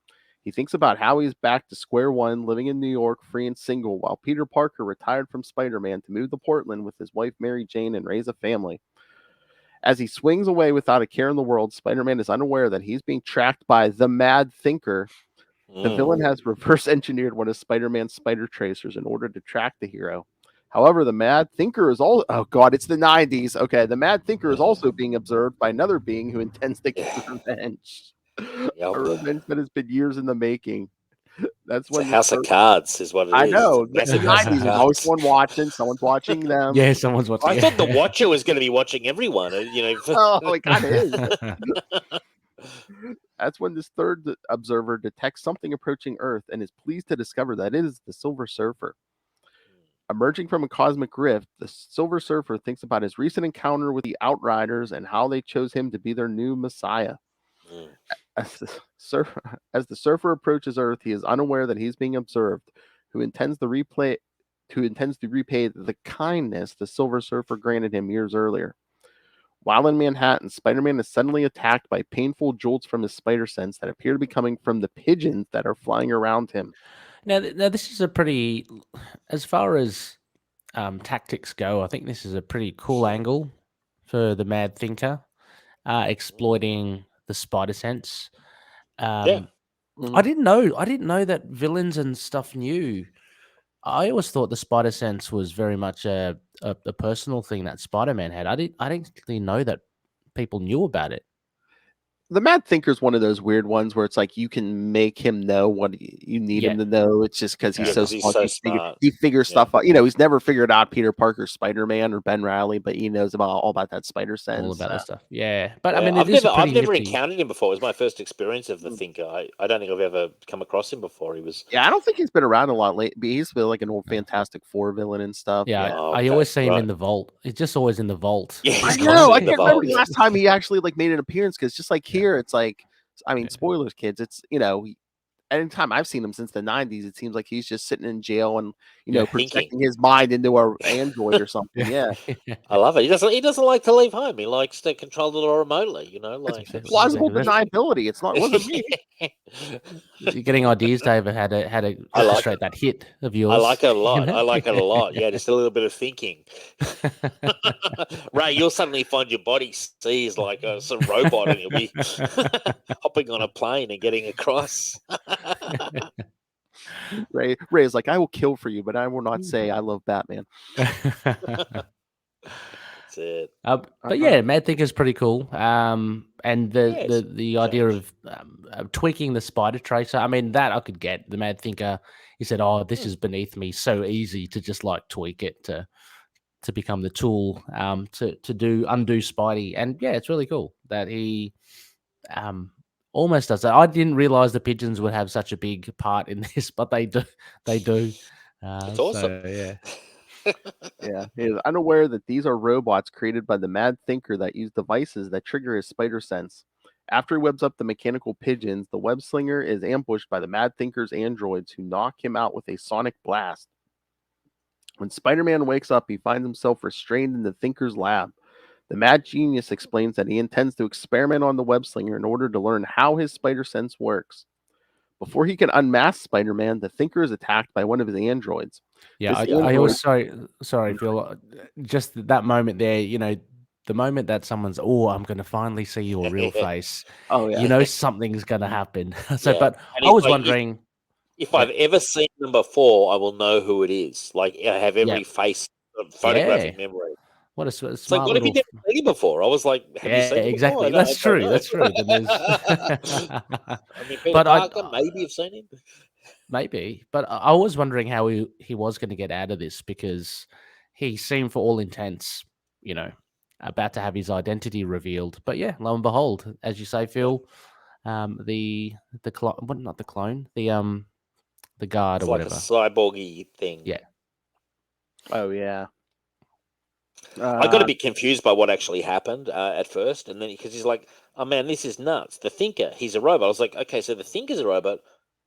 A: He thinks about how he's back to square one, living in New York, free and single, while Peter Parker retired from Spider-Man to move to Portland with his wife Mary Jane and raise a family. As he swings away without a care in the world, Spider-Man is unaware that he's being tracked by the Mad Thinker. The villain has reverse engineered one of Spider-Man's spider tracers in order to track the hero. However, the Mad Thinker is all it's the 90s. Okay, the Mad Thinker is also being observed by another being who intends to get revenge. A revenge that has been years in the making. That's when
D: it's a house of cards is what it is.
A: I know. That's the 90s. There's always one watching. Someone's watching them.
C: Yeah, someone's watching.
D: I thought the Watcher was going to be watching everyone.
A: Oh, it kind of is. That's when this third observer detects something approaching Earth and is pleased to discover that it is the Silver Surfer. Emerging from a cosmic rift, the Silver Surfer thinks about his recent encounter with the Outriders and how they chose him to be their new messiah. As the surfer approaches Earth, he is unaware that he's being observed, who intends to repay the kindness the Silver Surfer granted him years earlier. While in Manhattan, Spider-Man is suddenly attacked by painful jolts from his spider sense that appear to be coming from the pigeons that are flying around him.
C: Now this is a pretty, as far as tactics go, I think this is a pretty cool angle for the Mad Thinker, exploiting the spider sense. I didn't know that villains and stuff knew. I always thought the spider sense was very much a a personal thing that Spider-Man had. I didn't really know that people knew about it.
A: The Mad Thinker's one of those weird ones where it's like you can make him know what you need him to know. It's just because he's
D: Yeah,
A: so
D: 'cause he's
A: smart.
D: so smart.
A: He figures
D: Yeah.
A: stuff out. You know, he's never figured out Peter Parker, Spider-Man, or Ben Reilly, but he knows all about that spider sense.
C: All about that stuff. Yeah, but I
D: Yeah,
C: mean,
D: I've
C: it is a
D: never
C: pretty nifty.
D: encountered him before. It was my first experience of the Thinker. I don't think I've ever come across him before. He was
A: Yeah, I don't think he's been around a lot lately. But he's been like an old Fantastic Four villain and stuff.
C: Yeah,
D: Oh,
C: I
D: okay,
C: always see him
D: right.
C: in the vault. He's just always in the vault.
D: Yeah,
A: I
D: he's
A: know. I
D: constantly in the
A: can't remember
D: vault.
A: the last time he actually like made an appearance because just like
C: Yeah.
A: here, it's like, I mean,
C: Yeah.
A: spoilers, kids. It's anytime I've seen him since the '90s, it seems like he's just sitting in jail and
C: Yeah.
A: projecting his mind into a android or something. Yeah,
D: I love it. He doesn't like to leave home. He likes to control the law remotely. You know, like
C: exactly.
A: plausible
C: Exactly.
A: deniability. It wasn't me.
C: You're getting ideas, David, how to
D: I like
C: illustrate that hit of yours.
D: I like it a
C: you
D: lot.
C: know?
D: I like it a lot. Yeah, just a little bit of thinking. Ray, you'll suddenly find your body sees like some robot, and you'll be hopping on a plane and getting across.
A: Ray is like, I will kill for you, but I will not say I love Batman.
D: That's it.
C: But yeah, Mad Thinker's pretty cool. And
D: Yes,
C: the idea of tweaking the spider tracer, I mean, that I could get. The Mad Thinker, he said, "Oh, this is beneath me. So easy to just like tweak it to become the tool to undo Spidey." And yeah, it's really cool that he almost does that. I didn't realize the pigeons would have such a big part in this, but they do. They do.
D: It's awesome.
C: So, yeah.
A: Yeah, he is unaware that these are robots created by the Mad Thinker that use devices that trigger his spider sense. After he webs up the mechanical pigeons, the web slinger is ambushed by the Mad Thinker's androids who knock him out with a sonic blast. When Spider-Man wakes up, he finds himself restrained in the Thinker's lab. The Mad Genius explains that he intends to experiment on the web slinger in order to learn how his spider sense works. Before he can unmask Spider-Man, the Thinker is attacked by one of his androids.
C: Yeah,
A: This
C: I
A: android-
C: also sorry, Phil. Just that moment there, the moment that someone's, oh, I'm going to finally see your real face.
A: Oh yeah.
C: Something's going to happen. So,
D: Yeah.
C: but
D: And
C: I was
D: like,
C: wondering.
D: if I've ever seen them before, I will know who it is. Like I have every face photographic memory.
C: What a
D: It's like,
C: smart
D: what have you
C: little.
D: never seen him before? I was like, have you seen him
C: exactly.
D: before?
C: That's true. That's true. Then there's...
D: I mean, Peter
C: But
D: Parker, maybe you've seen him.
C: Maybe, but I was wondering how he was going to get out of this because he seemed, for all intents, about to have his identity revealed. But yeah, lo and behold, as you say, Phil, the clone, not the clone, the guard
D: It's
C: or
D: like
C: whatever.
D: a cyborgy thing.
C: Yeah.
A: Oh yeah.
D: I got a bit confused by what actually happened at first, and then because he's like, "Oh man, this is nuts." The Thinker, he's a robot. I was like, "Okay, so the Thinker's a robot.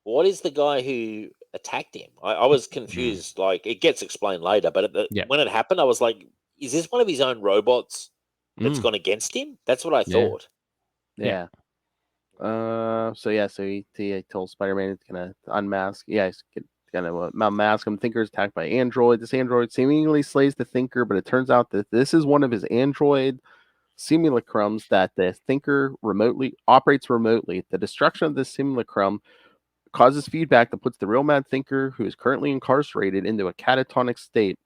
D: What is the guy who attacked him?" I was confused. Like it gets explained later, but when it happened, I was like, "Is this one of his own robots that's gone against him?" That's what I thought.
A: Yeah. So he told Spider-Man he's gonna unmask. Yeah, he's gonna unmask him. Thinker's attacked by android. This android seemingly slays the Thinker, but it turns out that this is one of his android simulacrums that the Thinker operates remotely. The destruction of this simulacrum causes feedback that puts the real Mad Thinker, who is currently incarcerated, into a catatonic state.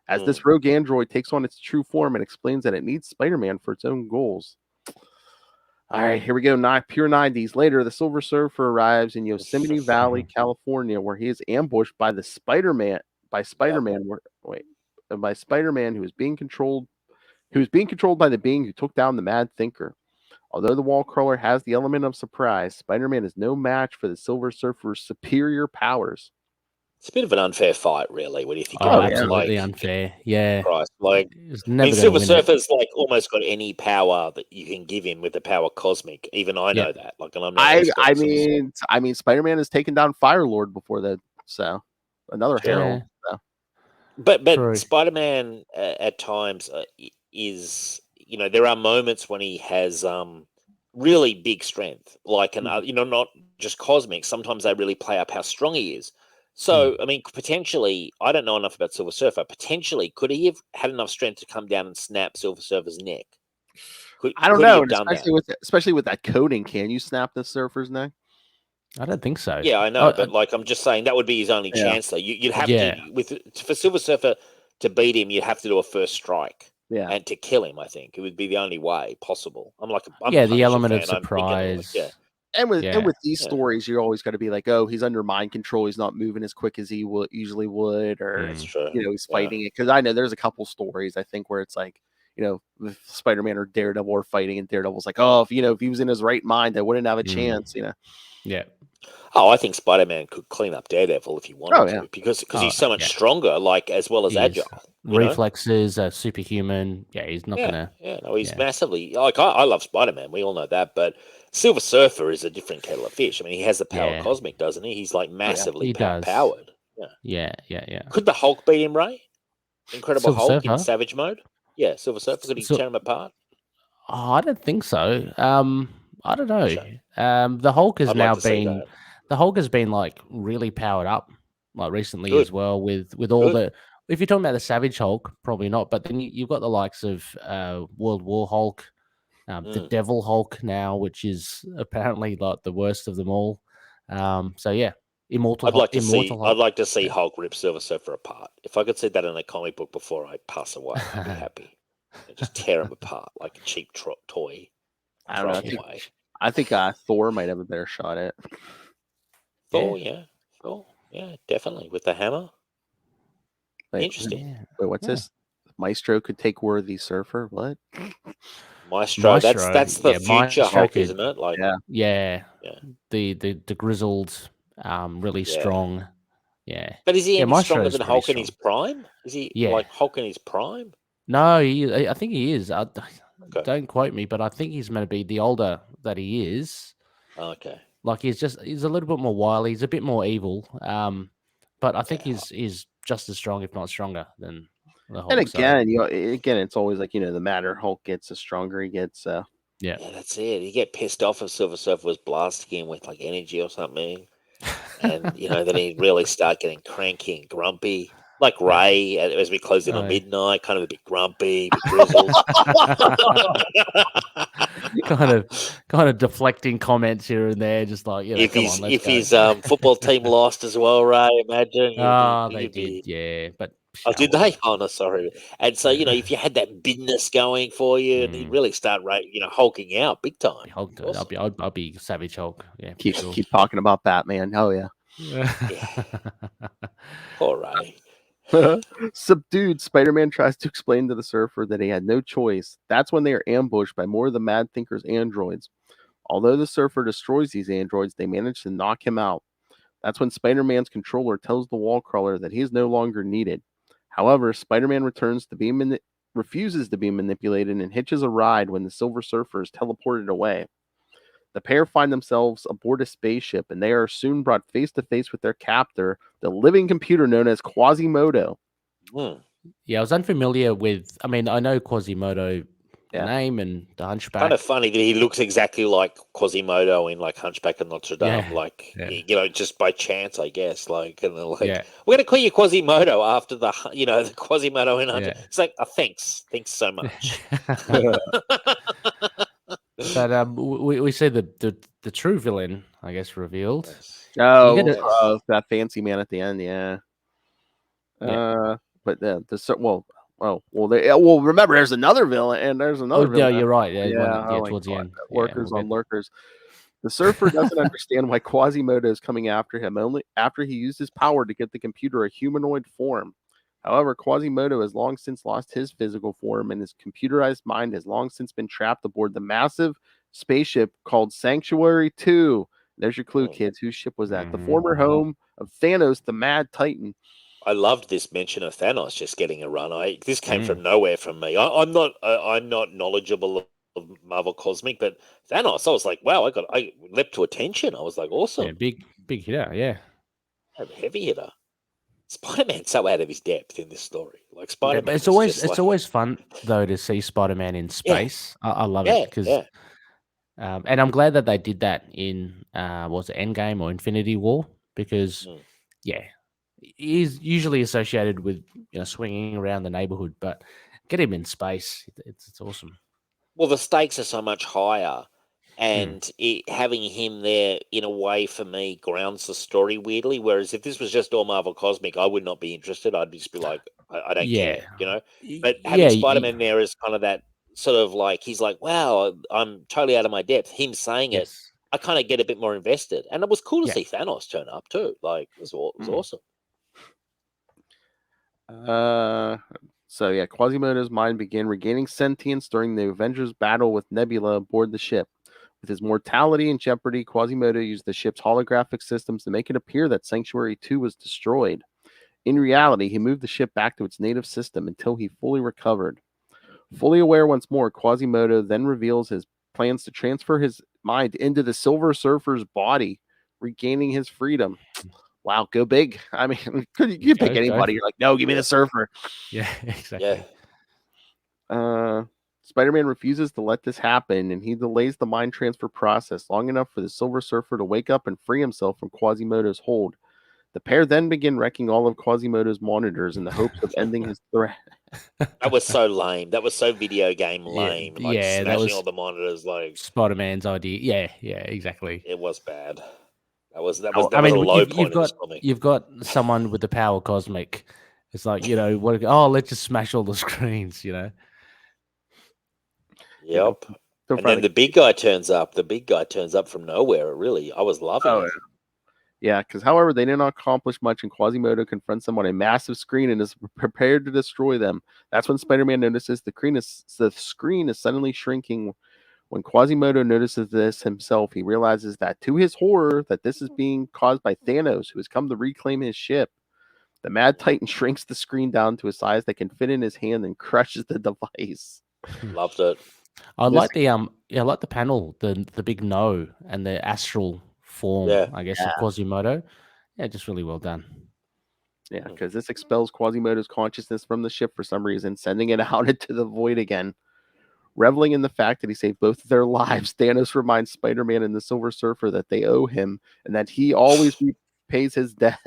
A: As this rogue android takes on its true form, it explains that it needs Spider-Man for its own goals. All right, here we go. Pure 90s. Later, the Silver Surfer arrives in Yosemite Valley, California, where he is ambushed by Spider-Man, who is being controlled by the being who took down the Mad Thinker. Although the wall crawler has the element of surprise, Spider-Man is no match for the Silver Surfer's superior powers.
D: It's a bit of an unfair fight, really, when you think
C: Oh,
D: about it.
C: absolutely unfair. Yeah.
D: Christ. Like, Silver Surfer's like almost got any power that you can give him with the power cosmic. Even I know that. Like, and I'm not
A: I mean, Spider-Man has taken down Firelord before that, so another herald. So.
D: But Spider-Man at times is, there are moments when he has really big strength, like not just cosmic. Sometimes they really play up how strong he is. So, I mean, potentially, I don't know enough about Silver Surfer. Potentially, could he have had enough strength to come down and snap Silver Surfer's neck?
A: I don't know, especially with that coating. Can you snap the Surfer's neck?
C: I don't think so.
D: Yeah, I know, but I'm just saying that would be his only chance. Though you'd have to for Silver Surfer to beat him, you'd have to do a first strike.
A: Yeah.
D: And to kill him, I think it would be the only way possible. I'm
C: the
D: Punisher
C: element of
D: fan. I'm thinking like,
C: surprise.
A: And with
C: Yeah.
A: these
D: Yeah.
A: stories, you're always going to be like, oh, he's under mind control. He's not moving as quick as he usually would, or
D: that's true.
A: he's fighting it. Because I know there's a couple stories I think where it's like, with Spider-Man or Daredevil are fighting, and Daredevil's like, oh, if he was in his right mind, I wouldn't have a chance.
C: Yeah.
D: Oh, I think Spider-Man could clean up Daredevil if he wanted to, because he's so much stronger, like as well as
C: He is.
D: agile.
C: Reflexes are superhuman. Yeah, he's not gonna.
D: Yeah, no, he's massively like I love Spider-Man. We all know that, but Silver Surfer is a different kettle of fish. I mean, he has the power of cosmic, doesn't he? He's like massively
C: he does.
D: powered.
C: Yeah.
D: Could the Hulk beat him, Ray? Incredible
C: Silver
D: Hulk
C: Surfer?
D: in Savage mode? Yeah, Silver Surfer. Could he tear him apart?
C: Oh, I don't think so. I don't know.
D: Shame.
C: The Hulk has
D: I'd
C: now
D: like to see
C: been
D: that.
C: the Hulk has been like really powered up, like recently
D: Good.
C: as well. With all
D: Good.
C: the, if you're talking about the Savage Hulk, probably not. But then you've got the likes of World War Hulk, the Devil Hulk now, which is apparently like the worst of them all. So yeah, Immortal.
D: I'd like to
C: Hulk.
D: see Hulk rip Silver Surfer apart. If I could see that in a comic book before I pass away, I'd be happy. Just tear him apart like a cheap toy.
A: I don't know. I think Thor might have a better shot at it.
D: Thor, yeah, definitely with the hammer.
A: Like,
D: Interesting.
A: Wait, what's this? Maestro could take Worthy Surfer. What?
D: Maestro. That's the future
C: Maestro
D: Hulk,
C: could-
D: isn't it? Like,
C: Yeah. The grizzled, really strong. Yeah.
D: But is he any
C: Maestro
D: stronger
C: is
D: than
C: pretty
D: Hulk in his
C: strong.
D: prime? Is he
C: Yeah.
D: like Hulk in his prime?
C: No, I think he is. Don't quote me, but I think he's going to be the older that he is.
D: Okay.
C: Like he's a little bit more wily. He's a bit more evil. But I think he's just as strong, if not stronger, than the Hulk.
A: And again, it's always like the madder Hulk gets, the stronger he gets.
D: Yeah, that's it. You get pissed off if Silver Surfer was blasting him with like energy or something, and then he'd really start getting cranky and grumpy. Like Ray, as we close in on midnight, kind of a bit grumpy, a bit grizzled.
C: kind of deflecting comments here and there, just like
D: if
C: let's go.
D: his football team lost as well, Ray, imagine.
C: They did, yeah, but
D: did they? Oh no, sorry. And so if you had that bitterness going for you, and you really start hulking out big time.
C: Awesome. I'll be Savage Hulk. Yeah,
A: keep talking about Batman. Oh yeah.
D: All right.
A: Subdued, Spider-Man tries to explain to the Surfer that he had no choice. That's when they are ambushed by more of the Mad Thinker's androids. Although the Surfer destroys these androids, they manage to knock him out. That's when Spider-Man's controller tells the wall crawler that he is no longer needed. However, Spider-Man refuses to be manipulated and hitches a ride when the Silver Surfer is teleported away. The pair find themselves aboard a spaceship, and they are soon brought face to face with their captor, the living computer known as Quasimodo.
C: Yeah, I was unfamiliar with. I mean, I know Quasimodo name and the Hunchback.
D: Kind of funny that he looks exactly like Quasimodo in like Hunchback of Notre Dame, just by chance, I guess. Like, and they're like, we're going to call you Quasimodo after the the Quasimodo in Hunchback. It's like, thanks so much.
C: But we see the true villain, I guess, revealed.
A: Oh, that fancy man at the end, but remember, there's another villain, and there's another villain.
C: Yeah, you're right. Towards the end,
A: lurkers on lurkers. The Surfer doesn't understand why Quasimodo is coming after him, only after he used his power to get the computer a humanoid form. However, Quasimodo has long since lost his physical form, and his computerized mind has long since been trapped aboard the massive spaceship called Sanctuary 2. There's your clue, kids. Whose ship was that? The former home of Thanos, the Mad Titan.
D: I loved this mention of Thanos just getting a run. This came from nowhere from me. I'm not knowledgeable of Marvel Cosmic, but Thanos, I was like, wow, I leapt to attention. I was like, awesome.
C: Yeah, big hitter, yeah.
D: A heavy hitter. Spider-Man's so out of his depth in this story. Like Spider-Man,
C: but it's always fun though to see Spider-Man in space. I love it because, and I'm glad that they did that in was it Endgame or Infinity War because, he's usually associated with swinging around the neighborhood, but get him in space, it's awesome.
D: Well, the stakes are so much higher. And having him there, in a way, for me, grounds the story weirdly. Whereas if this was just all Marvel Cosmic, I would not be interested. I'd just be like, I don't
C: Yeah.
D: care, you know. But having
C: Yeah,
D: Spider-Man there is kind of that sort of like he's like, wow, I'm totally out of my depth. Him saying it,
C: yes.
D: I kind of get a bit more invested, and it was cool to
C: Yeah.
D: see Thanos turn up too. Like it was awesome.
A: So yeah, Quasimodo's mind began regaining sentience during the Avengers' battle with Nebula aboard the ship. With his mortality in jeopardy, Quasimodo used the ship's holographic systems to make it appear that Sanctuary 2 was destroyed. In reality, he moved the ship back to its native system until he fully recovered. Fully aware once more, Quasimodo then reveals his plans to transfer his mind into the Silver Surfer's body, regaining his freedom. Wow, go big. I mean, you can pick
C: Go-
A: anybody. You're like, no, give me the Surfer.
C: Yeah, exactly.
D: Yeah,
A: Spider-Man refuses to let this happen, and he delays the mind transfer process long enough for the Silver Surfer to wake up and free himself from Quasimodo's hold. The pair then begin wrecking all of Quasimodo's monitors in the hopes of ending his threat.
D: that was so lame. That was so video game
C: Yeah,
D: lame. Like
C: yeah, that
D: smashing
C: was-
D: all the monitors. Like
C: Spider-Man's idea. Yeah, exactly.
D: it was bad. That was a low point in this comic.
C: You've got someone with the power cosmic. It's like, let's just smash all the screens,
D: Yep. And then the big guy turns up. The big guy turns up from nowhere. I was loving it.
A: Yeah, because however, they did not accomplish much, and Quasimodo confronts them on a massive screen and is prepared to destroy them. That's when Spider-Man notices the screen is suddenly shrinking. When Quasimodo notices this himself, he realizes that, to his horror, that this is being caused by Thanos, who has come to reclaim his ship. The Mad Titan shrinks the screen down to a size that can fit in his hand and crushes the device.
D: Loved it.
C: I like the panel, the big no and the astral form, I guess, of Quasimodo. Yeah, just really well done.
A: Yeah, because this expels Quasimodo's consciousness from the ship for some reason, sending it out into the void again. Reveling in the fact that he saved both of their lives, Thanos reminds Spider-Man and the Silver Surfer that they owe him and that he always repays his debt.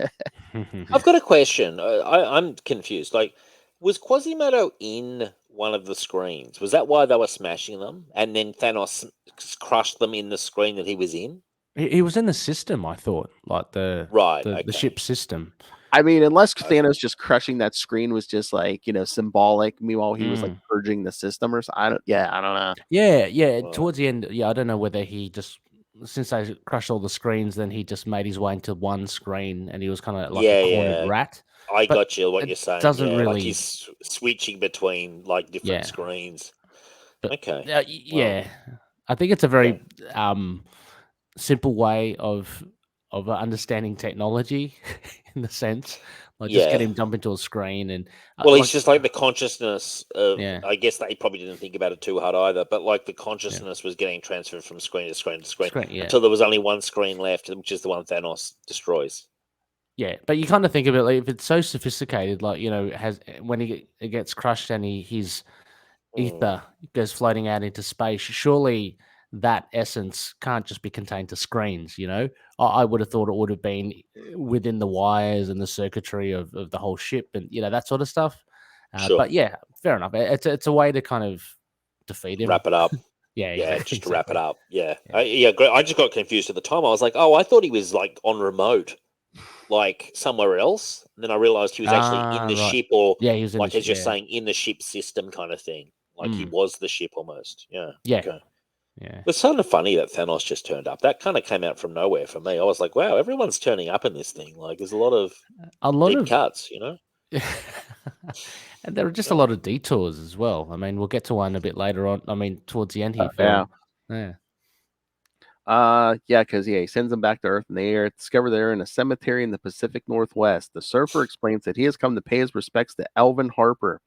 D: I've got a question. I'm confused. Like, was Quasimodo in one of the screens? Was that why they were smashing them? And then Thanos crushed them in the screen that he was in?
C: He was in the system, I thought, like the ship system.
A: I mean, unless Thanos just crushing that screen was just like, symbolic. Meanwhile, he was like purging the system or something. I don't know.
C: Yeah. Towards the end, I don't know whether he just, since they crushed all the screens, then he just made his way into one screen and he was kind of like a cornered rat.
D: I got you what you're saying.
C: Doesn't really,
D: like he's switching between like different screens.
C: But,
D: okay.
C: I think it's a very simple way of understanding technology in the sense, like just get him jump into a screen and
D: he's just like the consciousness of. I guess they probably didn't think about it too hard either, but like the consciousness was getting transferred from screen to screen to screen until there was only one screen left, which is the one Thanos destroys.
C: Yeah, but you kind of think of it like if it's so sophisticated, like when he gets crushed and his ether goes floating out into space, surely that essence can't just be contained to screens. I would have thought it would have been within the wires and the circuitry of the whole ship and that sort of stuff. But yeah, fair enough. It's a way to kind of defeat him,
D: wrap it up. Just to wrap it up. Great. I just got confused at the time. I was like, I thought he was like on remote, like somewhere else. And then I realized he was actually in the ship, or
C: he was in
D: like
C: the
D: as you're saying, in the ship system kind of thing. Like he was the ship almost. Yeah. Okay.
C: Yeah.
D: It's kind of funny that Thanos just turned up. That kind of came out from nowhere for me. I was like, wow, everyone's turning up in this thing. Like there's a lot of deep cuts,
C: And there are just a lot of detours as well. I mean, we'll get to one a bit later on. I mean, towards the end here.
A: Because he sends them back to Earth, and they are discovered they're in a cemetery in the Pacific Northwest. The Surfer explains that he has come to pay his respects to Elvin Harper.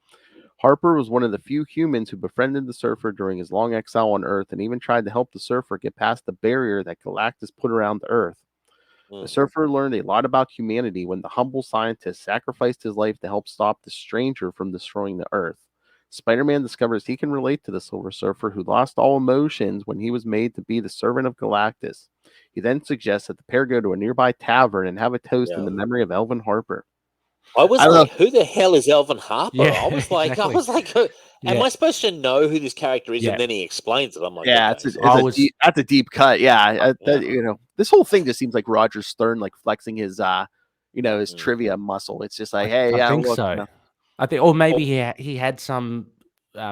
A: Harper was one of the few humans who befriended the Surfer during his long exile on Earth, and even tried to help the Surfer get past the barrier that Galactus put around the Earth. The Surfer learned a lot about humanity when the humble scientist sacrificed his life to help stop the stranger from destroying the Earth. Spider-Man discovers he can relate to the Silver Surfer, who lost all emotions when he was made to be the servant of Galactus. He then suggests that the pair go to a nearby tavern and have a toast in the memory of Elvin Harper.
D: I was like, who the hell is Elvin Harper? I was like,
C: exactly.
D: Am I supposed to know who this character is? And then he explains it. I'm like,
A: that's a deep cut. This whole thing just seems like Roger Stern, like flexing his, his trivia muscle. It's just like, hey,
C: I think so. I think, or maybe he had some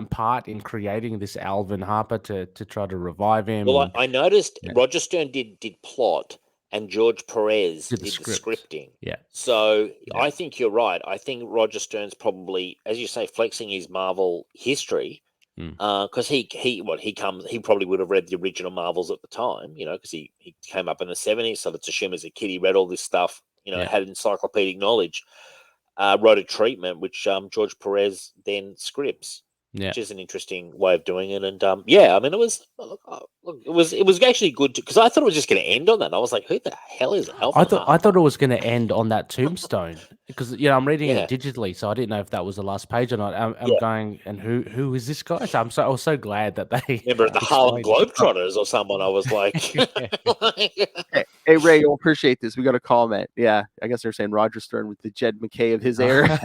C: part in creating this Alvin Harper to try to revive him.
D: Well,
C: and
D: I noticed
C: Yeah.
D: Roger Stern did plot, and George Perez
C: Did
D: did
C: the
D: the
C: script.
D: scripting.
C: Yeah.
D: So
C: Yeah.
D: I think you're right. I think Roger Stern's probably, as you say, flexing his Marvel history, because he probably would have read the original Marvels at the time, because he came up in the 70s. So let's assume as a kid he read all this stuff,
C: Yeah.
D: had encyclopedic knowledge. Wrote a treatment which George Perez then scripts,
C: Yeah.
D: which is an interesting way of doing it. And I mean, it was actually good because I thought it was just going to end on that. I was like, who the hell is Alvin
C: I thought it was going to end on that tombstone because I'm reading
D: Yeah.
C: it digitally, so I didn't know if that was the last page or not. I'm
D: Yeah.
C: going, and who is this guy? So I was so glad that they
D: Remember the Harlem
C: explained-
D: Globetrotters or someone? I was like,
A: Hey, Ray, you'll appreciate this. We got a comment. Yeah, I guess they're saying Roger Stern was the Jed McKay of his era.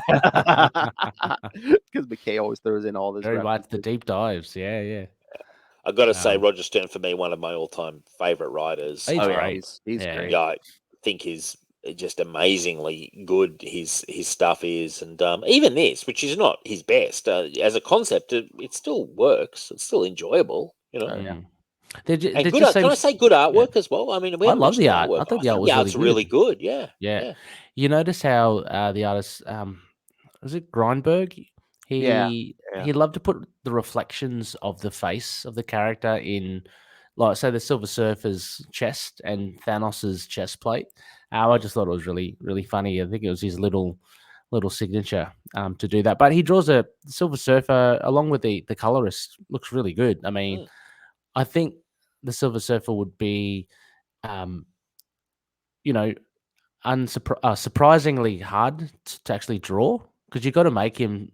A: Because McKay always throws in all this.
C: Very much the
A: references.
C: deep dives. Yeah.
D: I got to say, Roger Stern for me, one of my all-time favorite writers.
C: He's
A: Oh yeah,
C: great.
A: he's
C: Yeah.
A: great.
D: Yeah, I think he's just amazingly good. His stuff is, and even this, which is not his best as a concept, it still works. It's still enjoyable,
A: Oh, yeah.
C: They're ju-
D: And
C: they're
D: good.
C: just
D: Can I say good artwork as well? I mean, we
C: I
D: haven't
C: love
D: mentioned
C: the art.
D: artwork.
C: I thought the
D: think
C: art was
D: the art's
C: really
D: really good.
C: Yeah. You notice how the artist, was it Grindberg?
A: Yeah.
C: He loved to put the reflections of the face of the character in, like, say, the Silver Surfer's chest and Thanos's chest plate. I just thought it was really, really funny. I think it was his little signature to do that. But he draws a Silver Surfer along with the colorist. Looks really good. I mean, I think the Silver Surfer would be, surprisingly hard to actually draw because you got to make him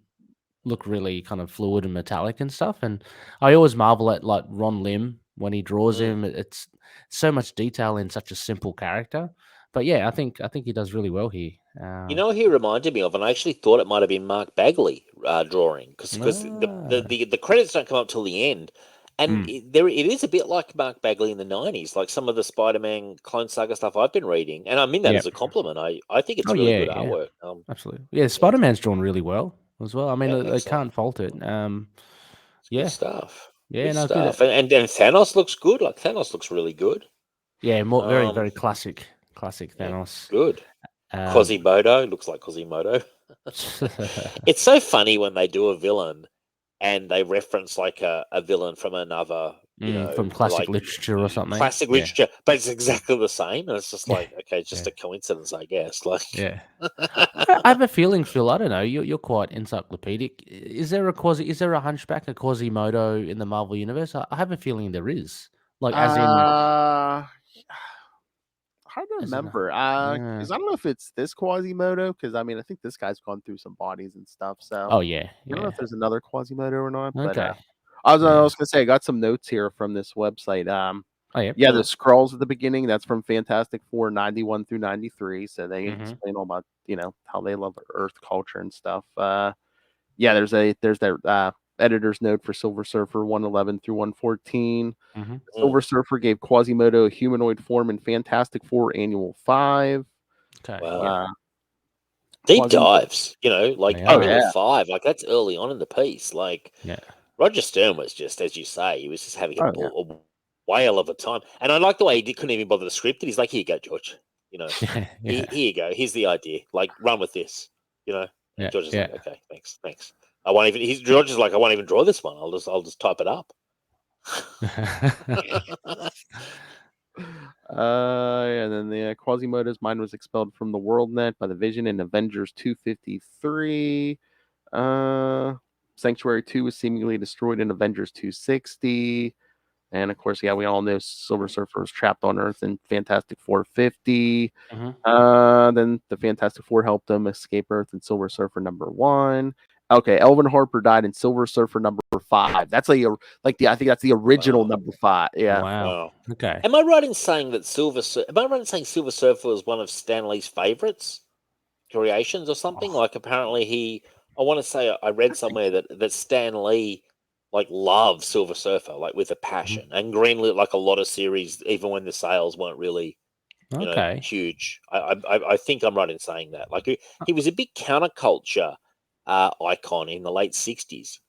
C: look really kind of fluid and metallic and stuff. And I always marvel at like Ron Lim when he draws him. It's so much detail in such a simple character. But yeah, I think he does really well here.
D: You know who he reminded me of, and I actually thought it might have been Mark Bagley drawing because the credits don't come up till the end, and it is a bit like Mark Bagley in the 90s, like some of the Spider-Man Clone Saga stuff I've been reading, and I mean that as a compliment. I think it's really good artwork.
C: Absolutely, yeah. Spider-Man's drawn really well as well. I mean, they can't fault it.
D: Good stuff.
C: Yeah,
D: Good
C: no,
D: stuff.
C: good.
D: And Thanos looks good. Like Thanos looks really good.
C: Yeah, very very classic Thanos.
D: Good. Quasimodo looks like Quasimodo. It's so funny when they do a villain and they reference like a villain from another,
C: from classic literature or something.
D: Classic literature, but it's exactly the same, and it's just like, okay, it's just a coincidence, I guess. Like,
C: I have a feeling, Phil. I don't know. You're quite encyclopedic. Is there a Hunchback, a Quasimodo in the Marvel universe? I have a feeling there is. Like, as in.
A: Hard to remember because I don't know if it's this Quasimodo because I mean I think this guy's gone through some bodies and stuff. So I don't know if there's another Quasimodo or not. But I was gonna say I got some notes here from this website. The scrolls at the beginning, that's from Fantastic Four 91 through 93. So they explain all about how they love Earth culture and stuff. There's their editor's note for Silver Surfer 111 through 114. Silver Surfer gave Quasimodo a humanoid form in Fantastic Four Annual 5.
C: Okay.
D: Wow. Deep dives, like Annual 5, like that's early on in the piece. Like Roger Stern was just, as you say, he was just having a whale of a time. And I like the way couldn't even bother to script it. He's like, here you go, George. Here you go. Here's the idea. Like, run with this. George is like, okay, thanks. I won't even. George is like, I won't even draw this one. I'll just type it up.
A: And then the Quasimodo's mind was expelled from the world net by the Vision in Avengers 253. Sanctuary 2 was seemingly destroyed in Avengers 260. And of course, we all know Silver Surfer was trapped on Earth in Fantastic Four 50. Then the Fantastic Four helped him escape Earth in Silver Surfer number 1. Okay, Elvin Harper died in Silver Surfer number 5. That's I think that's the original number 5. Yeah.
C: Wow. Okay.
D: Am I right in saying that Silver Surfer was one of Stan Lee's favorites creations or something? Like apparently I want to say I read somewhere that Stan Lee like loved Silver Surfer like with a passion and greenlit like a lot of series even when the sales weren't really huge. I think I'm right in saying that. Like he was a big counterculture icon in the late 60s.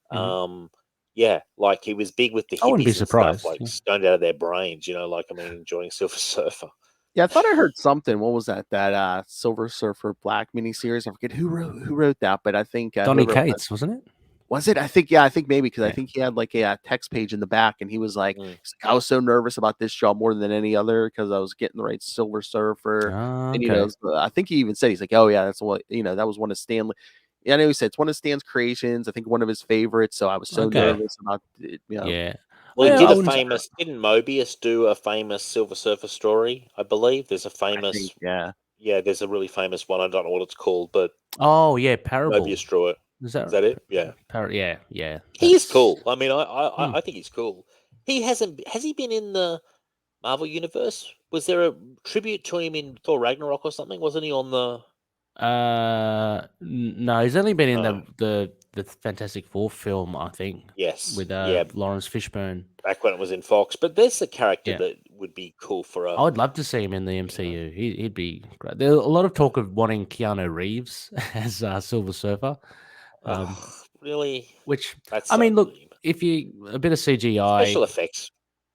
D: Yeah, like he was big with the
C: I wouldn't be
D: hippies and stuff,
C: surprised.
D: like stoned out of their brains, enjoying Silver Surfer.
A: Yeah, I thought I heard something. What was that? That Silver Surfer Black miniseries. I forget who wrote that, but I think
C: Donny
A: whoever it
C: Cates, wasn't it?
A: was it? I think maybe because I
C: Yeah.
A: think he had like a text page in the back, and he was like,
D: Mm.
A: he's like, I was so nervous about this job more than any other because I was getting the right Silver Surfer, and
C: Okay.
A: I think he even said he's like, oh yeah, that's what that was one of Stanley. Yeah, I know he said it's one of Stan's creations. I think one of his favorites. So I was so
C: Okay.
A: nervous about it.
C: Yeah.
D: Well,
C: Yeah,
D: he
C: I
D: did
C: wouldn't-
D: didn't Mobius do a famous Silver Surfer story? I believe there's a
A: I
D: famous,
A: think, yeah.
D: yeah, there's a really famous one. I don't know what it's called, but
C: Oh yeah, Parable.
D: Mobius drew it.
C: Is
D: Is that it? Yeah.
C: Yeah.
D: He is
C: that's-
D: cool. I mean, I think he's cool. Has he been in the Marvel universe? Was there a tribute to him in Thor Ragnarok or something? Wasn't he on the?
C: No, he's only been in
D: No.
C: the Fantastic Four film, I think,
D: Yes.
C: with
D: Yeah,
C: Lawrence Fishburne.
D: back when it was in Fox. But there's a character
C: Yeah.
D: that would be cool for a.
C: I would love to see him in the MCU. He'd be great. There's a lot of talk of wanting Keanu Reeves as Silver Surfer,
D: Really?
C: which
D: That's
C: I mean,
D: so
C: look,
D: lame.
C: if you a bit of CGI,
D: Special effects.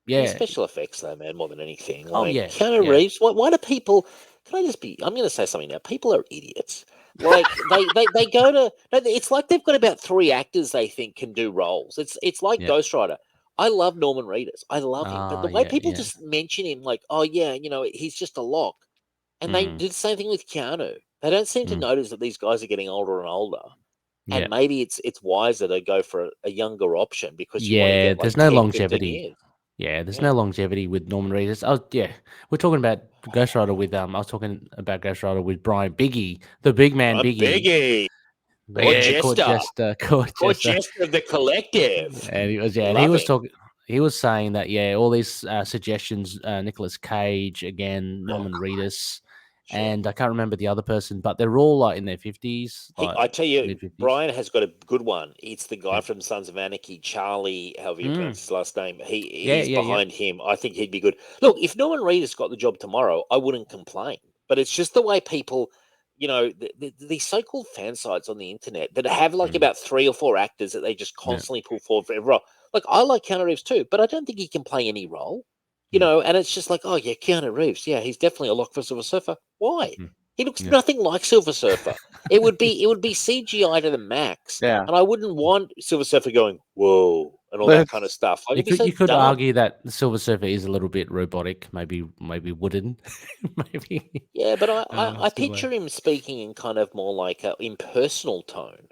C: yeah,
D: Special effects, though, man, more than anything.
C: Oh,
D: Like
C: yeah,
D: Keanu
C: yeah.
D: Reeves. Why do people? Can I just be? I'm going to say something now. People are idiots. Like they go to. No, it's like they've got about 3 actors they think can do roles. It's like
C: Yeah.
D: Ghost Rider. I love Norman Reedus. I love him, but the way people
C: yeah.
D: just mention him, like, oh yeah, he's just a lock, and they do the same thing with Keanu. They don't seem to notice that these guys are getting older and older.
C: Yeah.
D: And maybe it's wiser to go for a younger option because you want to
C: Yeah,
D: get like
C: there's no
D: 10, 15
C: longevity.
D: years.
C: Yeah, there's no longevity with Norman Reedus. We're talking about Ghost Rider with I was talking about Ghost Rider with Brian Biggie, the big man
D: I'm
C: Biggie.
D: Biggie.
C: Court Jester.
D: Court Jester of the Collective.
C: And he was and
D: Love
C: he was
D: him.
C: talking. He was saying that all these suggestions, Nicolas Cage again, Norman Reedus,
D: Sure.
C: and I can't remember the other person, but they're all like in their 50s.
D: I tell you,
C: mid-50s.
D: Brian has got a good one. It's the guy from Sons of Anarchy, Charlie, however you pronounce his last name. He's behind him. I think he'd be good. Look, if Norman Reedus got the job tomorrow, I wouldn't complain. But it's just the way people, these so-called fan sites on the internet that have like about 3 or 4 actors that they just constantly pull forward for every role. Like, I like Keanu Reeves too, but I don't think he can play any role. And it's just like, oh yeah, Keanu Reeves, yeah, he's definitely a lock for Silver Surfer. Why? He looks nothing like Silver Surfer. It would be CGI to the max.
A: Yeah.
D: And I wouldn't want Silver Surfer going, whoa, and all that kind of stuff. Like,
C: You could argue that the Silver Surfer is a little bit robotic, maybe wooden, maybe.
D: Yeah, but I
C: similar.
D: picture him speaking in kind of more like an impersonal tone.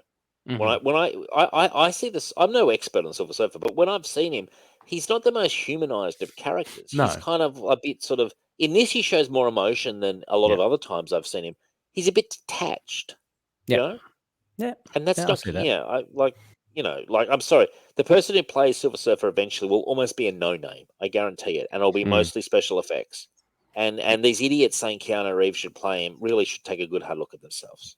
C: Mhm.
D: When I see this, I'm no expert on Silver Surfer, but when I've seen him, he's not the most humanized of characters.
C: No.
D: He's kind of a bit sort of, in this he shows more emotion than a lot of other times I've seen him. He's a bit detached, you know?
C: Yeah.
D: And that's
C: Yeah, I
D: not,
C: see that.
D: I'm sorry, the person who plays Silver Surfer eventually will almost be a no-name. I guarantee it. And it'll be mostly special effects. And these idiots saying Keanu Reeves should play him really should take a good hard look at themselves.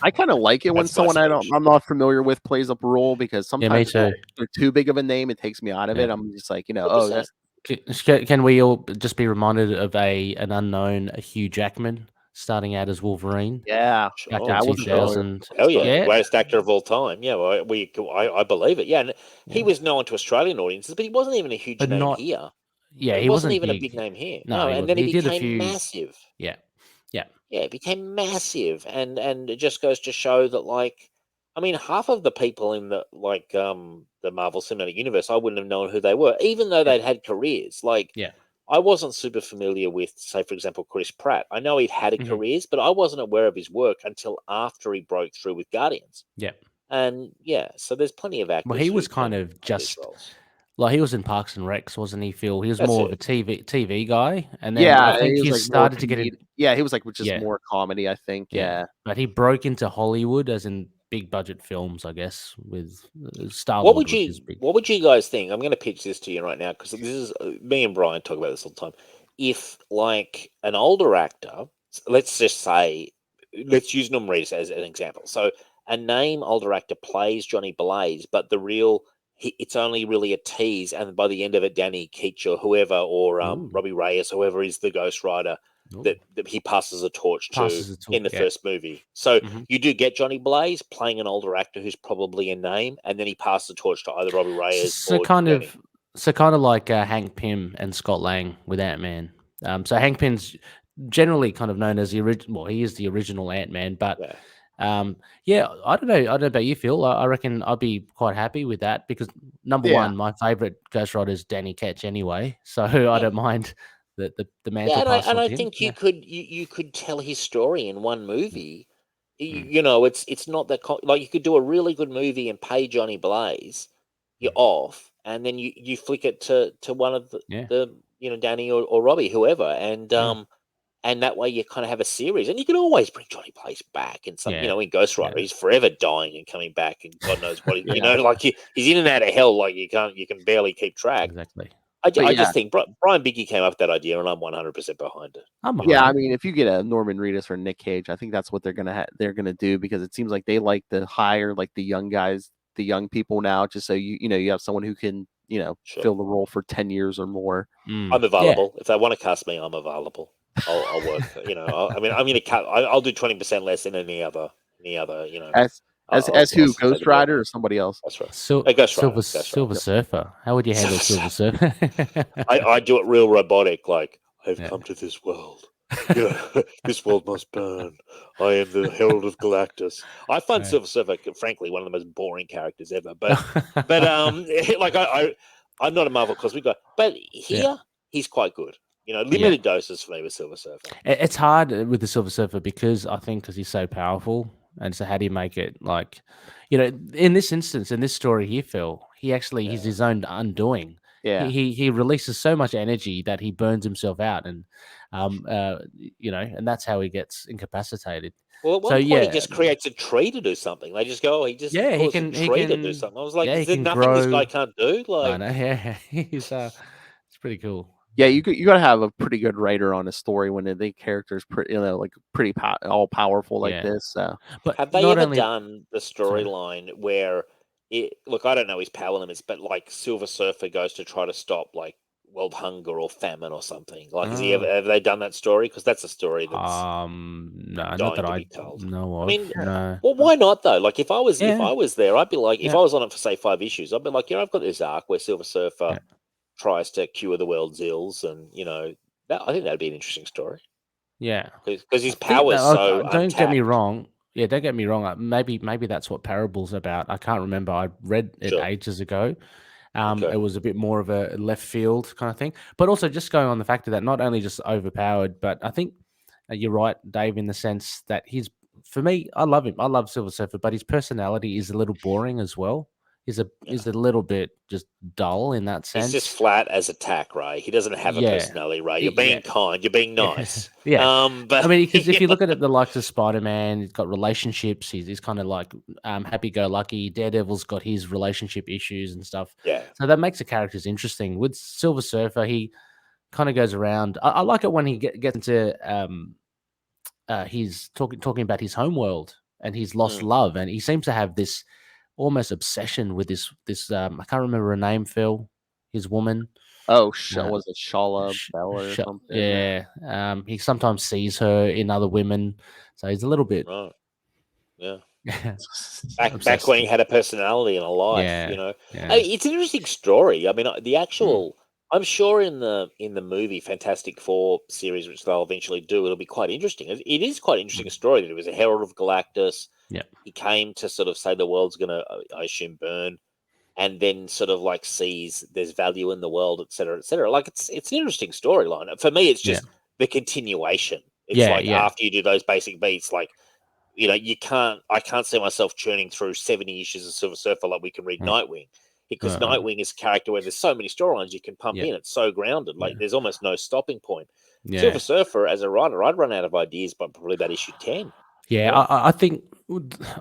A: I kind of like it when
D: That's my
A: someone
D: speech.
A: I'm not familiar with plays up a role because sometimes
C: too.
A: they're too big of a name. It takes me out of it. I'm just like, oh,
D: 100%.
A: that's
C: Can we all just be reminded of an unknown Hugh Jackman starting out as Wolverine?
A: yeah.
C: Back
D: Oh,
C: in
A: I wasn't familiar.
C: 2000.
D: Hell yeah.
C: Yeah.
D: Greatest actor of all time. Yeah, well, I believe it. Yeah, and he was known to Australian audiences, but he wasn't even a huge
C: But
D: name
C: not-
D: here.
C: Yeah,
D: He wasn't even a big name here.
C: No, he
D: and then
C: wasn't.
D: he
C: He did a
D: became
C: few-
D: massive.
C: Yeah.
D: Yeah, it became massive, and it just goes to show that, like, I mean, half of the people in the the Marvel Cinematic Universe, I wouldn't have known who they were, even though they'd had careers. Like,
C: Yeah.
D: I wasn't super familiar with, say, for example, Chris Pratt. I know he'd had a careers, but I wasn't aware of his work until after he broke through with Guardians.
C: Yeah.
D: And yeah, so there's plenty of actors.
C: Well, he
D: who
C: was kind
D: can
C: of
D: play these
C: just
D: roles.
C: like he was in Parks and Recs, wasn't he, Phil? He was
D: That's
C: more
D: it.
C: of a TV guy, and then
A: Yeah,
C: I think
A: he
C: he
A: was like more
C: started to get in.
A: Yeah, he was like just
C: Yeah.
A: more comedy, I think. Yeah.
C: But he broke into Hollywood, as in big budget films, I guess, with Star
D: What
C: Lord,
D: would
C: which
D: you
C: is big.
D: What would you guys think? I'm going to pitch this to you right now because this is me and Brian talk about this all the time. If like an older actor, let's just say, let's use Norman Reedus as an example. So a name older actor plays Johnny Blaze, but it's only really a tease, and by the end of it, Danny Keach or whoever, or Robbie Reyes, whoever is the Ghost Rider, that he passes a torch
C: Passes
D: to
C: the
D: in the
C: torch, yeah.
D: first movie. So
C: Mhm.
D: you do get Johnny Blaze playing an older actor who's probably a name, and then he passes the torch to either Robbie Reyes
C: So
D: or
C: kind
D: Danny.
C: of like Hank Pym and Scott Lang with Ant-Man. So Hank Pym's generally kind of known as the original. Well, he is the original Ant-Man, but
D: Yeah.
C: yeah, I don't know. I don't know about you, Phil. I reckon I'd be quite happy with that because number
A: Yeah.
C: one, my favorite Ghost Rider is Danny Ketch anyway, so I don't mind the mantle
D: Yeah,
C: pass
D: and
C: on
D: I
C: to him.
D: think
C: Yeah.
D: you could tell his story in one movie.
C: Mm.
D: You know, it's not that like you could do a really good movie and pay Johnny Blaze, you're off, and then you flick it to one of
C: Yeah.
D: the Danny or Robbie, whoever, and that way you kind of have a series, and you can always bring Johnny Blaze back in some,
C: Yeah.
D: in Ghost Rider,
C: Yeah.
D: he's forever dying and coming back, and God knows what
A: Yeah.
D: like he's in and out of hell, like you can barely keep track.
C: Exactly.
D: I
A: yeah.
D: just think Brian Biggie came up with that idea, and I'm 100% behind it.
C: I'm
A: Yeah,
C: behind
A: I
C: it.
A: mean, if you get a Norman Reedus or Nick Cage, I think that's what they're gonna do because it seems like they like to hire like the young guys, the young people now, just so you have someone who can
D: Sure.
A: fill the role for 10 years or more.
C: Mm.
D: I'm
C: Yeah.
D: available. If they want to cast me, I'm available. I'll work. I mean, I'm going to cut. I'll do 20% less than any other.
A: As
D: I'll
A: who,
D: say
A: Ghost
D: the word.
A: Rider or somebody else?
D: That's right.
C: Silver
D: Ghost Rider. Ghost Rider.
C: Surfer. How would you handle Silver Surfer?
D: I do it real robotic. Like I've
C: Yeah.
D: come to this world. This world must burn. I am the Herald of Galactus. I find
C: Right.
D: Silver Surfer, frankly, one of the most boring characters ever. But like I'm not a Marvel cosmic guy, but here he's quite good. Limited doses for me with Silver Surfer.
C: It's hard with the Silver Surfer because he's so powerful. And so how do you make it like, in this instance, in this story here, Phil, he's his own undoing.
A: Yeah.
C: He releases so much energy that he burns himself out and and that's how he gets incapacitated.
D: Well, at one point he just creates a tree to do something. They just go, he just calls a tree to do something. I was like, is there nothing this guy can't do? Like,
C: I know, yeah. He's it's pretty cool.
A: Yeah, you got to have a pretty good writer on a story when the character's pretty, pretty all powerful like this. So,
C: but
D: have they ever done the storyline where look, I don't know his power limits, but like Silver Surfer goes to try to stop like world hunger or famine or something? Like, have they done that story? Because that's a story that's
C: no, not that I know of.
D: I mean,
C: no.
D: Well, why not though? Like, if I was there, I'd be like, if
C: Yeah.
D: I was on it for say 5 issues, I'd be like, I've got this arc where Silver Surfer tries to cure the world's ills, and I think that'd be an interesting story.
C: Yeah,
D: because his power is so.
C: Don't get me wrong. Yeah, don't get me wrong. Maybe that's what Parable's about. I can't remember. I read it ages ago. It was a bit more of a left field kind of thing. But also just going on the fact of that, not only just overpowered, but I think you're right, Dave, in the sense that for me, I love him. I love Silver Surfer, but his personality is a little boring as well. He's a little bit just dull in that sense.
D: He's just flat as attack, Ray. He doesn't have a personality, Ray. You're being kind. You're being nice. But
C: I mean, because if you look at it, the likes of Spider-Man, he's got relationships. He's kind of like happy-go-lucky. Daredevil's got his relationship issues and stuff.
D: Yeah.
C: So that makes the characters interesting. With Silver Surfer, he kind of goes around. I like it when he gets into he's talking about his home world and his lost love, and he seems to have this almost obsession with this I can't remember her name, Phil, his woman.
A: Oh, was it Shala Bella or something?
C: Yeah. He sometimes sees her in other women, so he's a little bit
D: yeah. back when he had a personality and a life,
C: Yeah.
D: I mean, it's an interesting story. I mean, the actual I'm sure in the movie Fantastic Four series, which they'll eventually do, it'll be quite interesting. It is quite an interesting story that it was a Herald of Galactus.
C: Yeah.
D: He came to sort of say the world's going to, I assume, burn, and then sort of like sees there's value in the world, et cetera, et cetera. Like it's an interesting storyline. For me, it's just the continuation. It's after you do those basic beats, like, I can't see myself churning through 70 issues of Silver Surfer like we can read Nightwing. Because Nightwing is a character where there's so many storylines you can pump in. It's so grounded. Like there's almost no stopping point.
C: Yeah.
D: Silver Surfer, as a writer, I'd run out of ideas by probably about issue 10.
C: Yeah, I think,